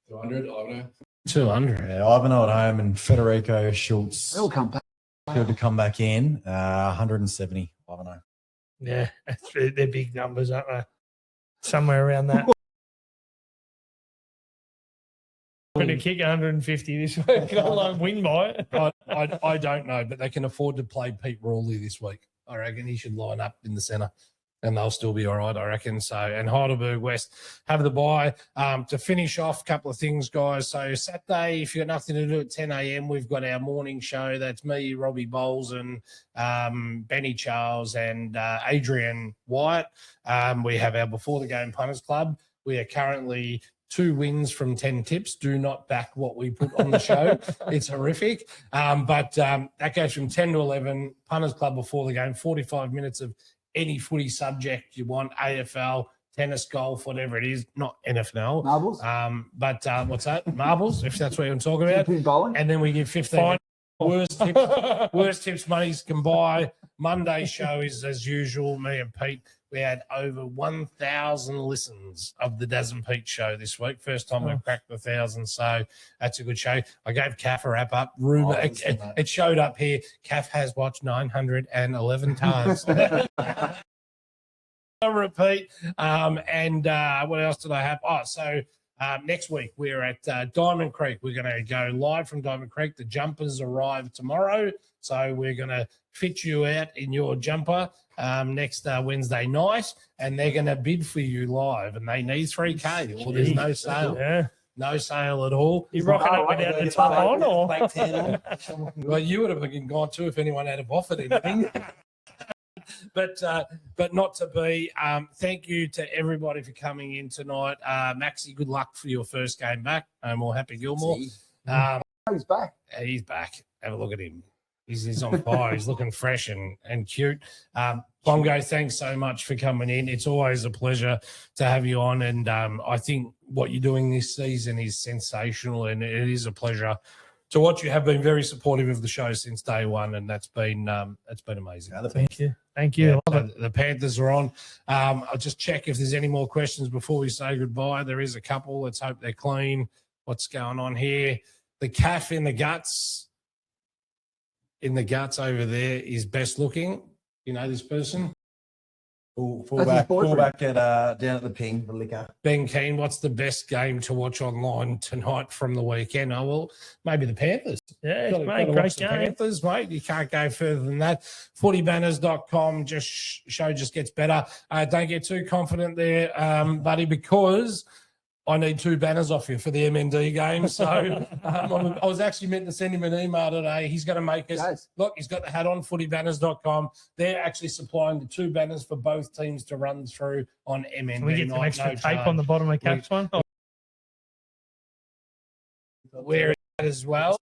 200, Ivanhoe. 200. Yeah, Ivanhoe at home and Federico Schultz. They'll come back. To come back in, 170, Ivanhoe. Yeah, they're big numbers, aren't they? Somewhere around that. Going to kick 150 this week. I'll win by it. I don't know, but they can afford to play Pete Rawley this week. I reckon he should line up in the centre. and they'll still be all right, I reckon. So, and Heidelberg West have the bye. To finish off, a couple of things, guys. So Saturday, if you've got nothing to do at 10 a.m., we've got our morning show. That's me, Robbie Bowles, and Benny Charles and Adrian Wyatt. We have our Before the Game Punters Club. We are currently 2 wins from 10 tips. Do not back what we put on the show. It's horrific. But that goes from 10 to 11, Punters Club Before the Game, 45 minutes of any footy subject you want, AFL, tennis, golf, whatever it is, not NFL. Marbles? But what's that? Marbles, if that's what you're talking about. Bowling? And then we give 15 worst tips monies can buy. Monday's show is, as usual, me and Pete. We had over 1,000 listens of the Daz and Pete show this week. First time we've cracked 1,000, so that's a good show. I gave Kath a wrap up. Rumor, it showed up here. Kath has watched 911 times. Repeat. And what else did I have? Next week we're at Diamond Creek. We're going to go live from Diamond Creek. The jumpers arrive tomorrow, so we're going to fit you out in your jumper next Wednesday night, and they're going to bid for you live, and they need 3K. Well, there's no sale. Yeah. No sale at all. You rocking up without the top on, or? Well, you would have gone too if anyone had offered anything. But not to be. Thank you to everybody for coming in tonight. Maxie, good luck for your first game back. No more Happy Gilmore. He's back. He's back. Have a look at him. He's on fire. He's looking fresh and cute. Bongo, thanks so much for coming in. It's always a pleasure to have you on. And I think what you're doing this season is sensational, and it is a pleasure to watch. You have been very supportive of the show since day one, and that's been amazing. Thank you. Thank you. Yeah, the Panthers are on. I'll just check if there's any more questions before we say goodbye. There is a couple. Let's hope they're clean. What's going on here? The calf in the guts over there is best looking. You know this person? Fullback at down at the Ping, the liquor. Ben Keane, what's the best game to watch online tonight from the weekend? Oh, well, maybe the Panthers. Yeah, Gotta great game. Panthers, mate. You can't go further than that. Footybanners.com just gets better. Don't get too confident there, buddy, because I need 2 banners off you for the MND game. So I was actually meant to send him an email today. He's going to make us look. He's got the hat on. Footybanners.com. They're actually supplying the 2 banners for both teams to run through on MND. Can we get some extra tape on the bottom of Cap's one? Where is that as well?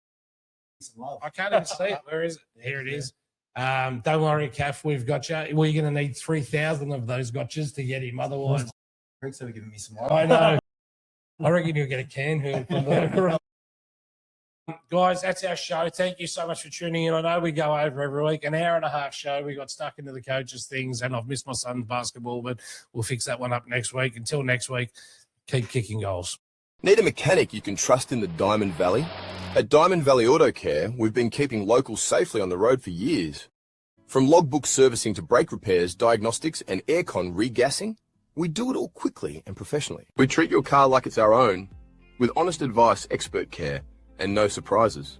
I can't even see it. Where is it? Here it is. Don't worry, Cap. We've got you. We're going to need 3,000 of those gotchas to get him. Otherwise, Thanks for giving me some more. I know. I reckon you'll get a can here. Guys, that's our show. Thank you so much for tuning in. I know we go over every week, an hour and a half show. We got stuck into the coaches' things, and I've missed my son's basketball, but we'll fix that one up next week. Until next week, keep kicking goals. Need a mechanic you can trust in the Diamond Valley? At Diamond Valley Auto Care, we've been keeping locals safely on the road for years. From logbook servicing to brake repairs, diagnostics, and aircon regassing, we do it all quickly and professionally. We treat your car like it's our own, with honest advice, expert care, and no surprises.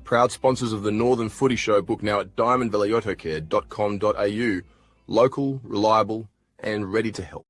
Proud sponsors of the Northern Footy Show, book now at diamondvalleyautocare.com.au. Local, reliable, and ready to help.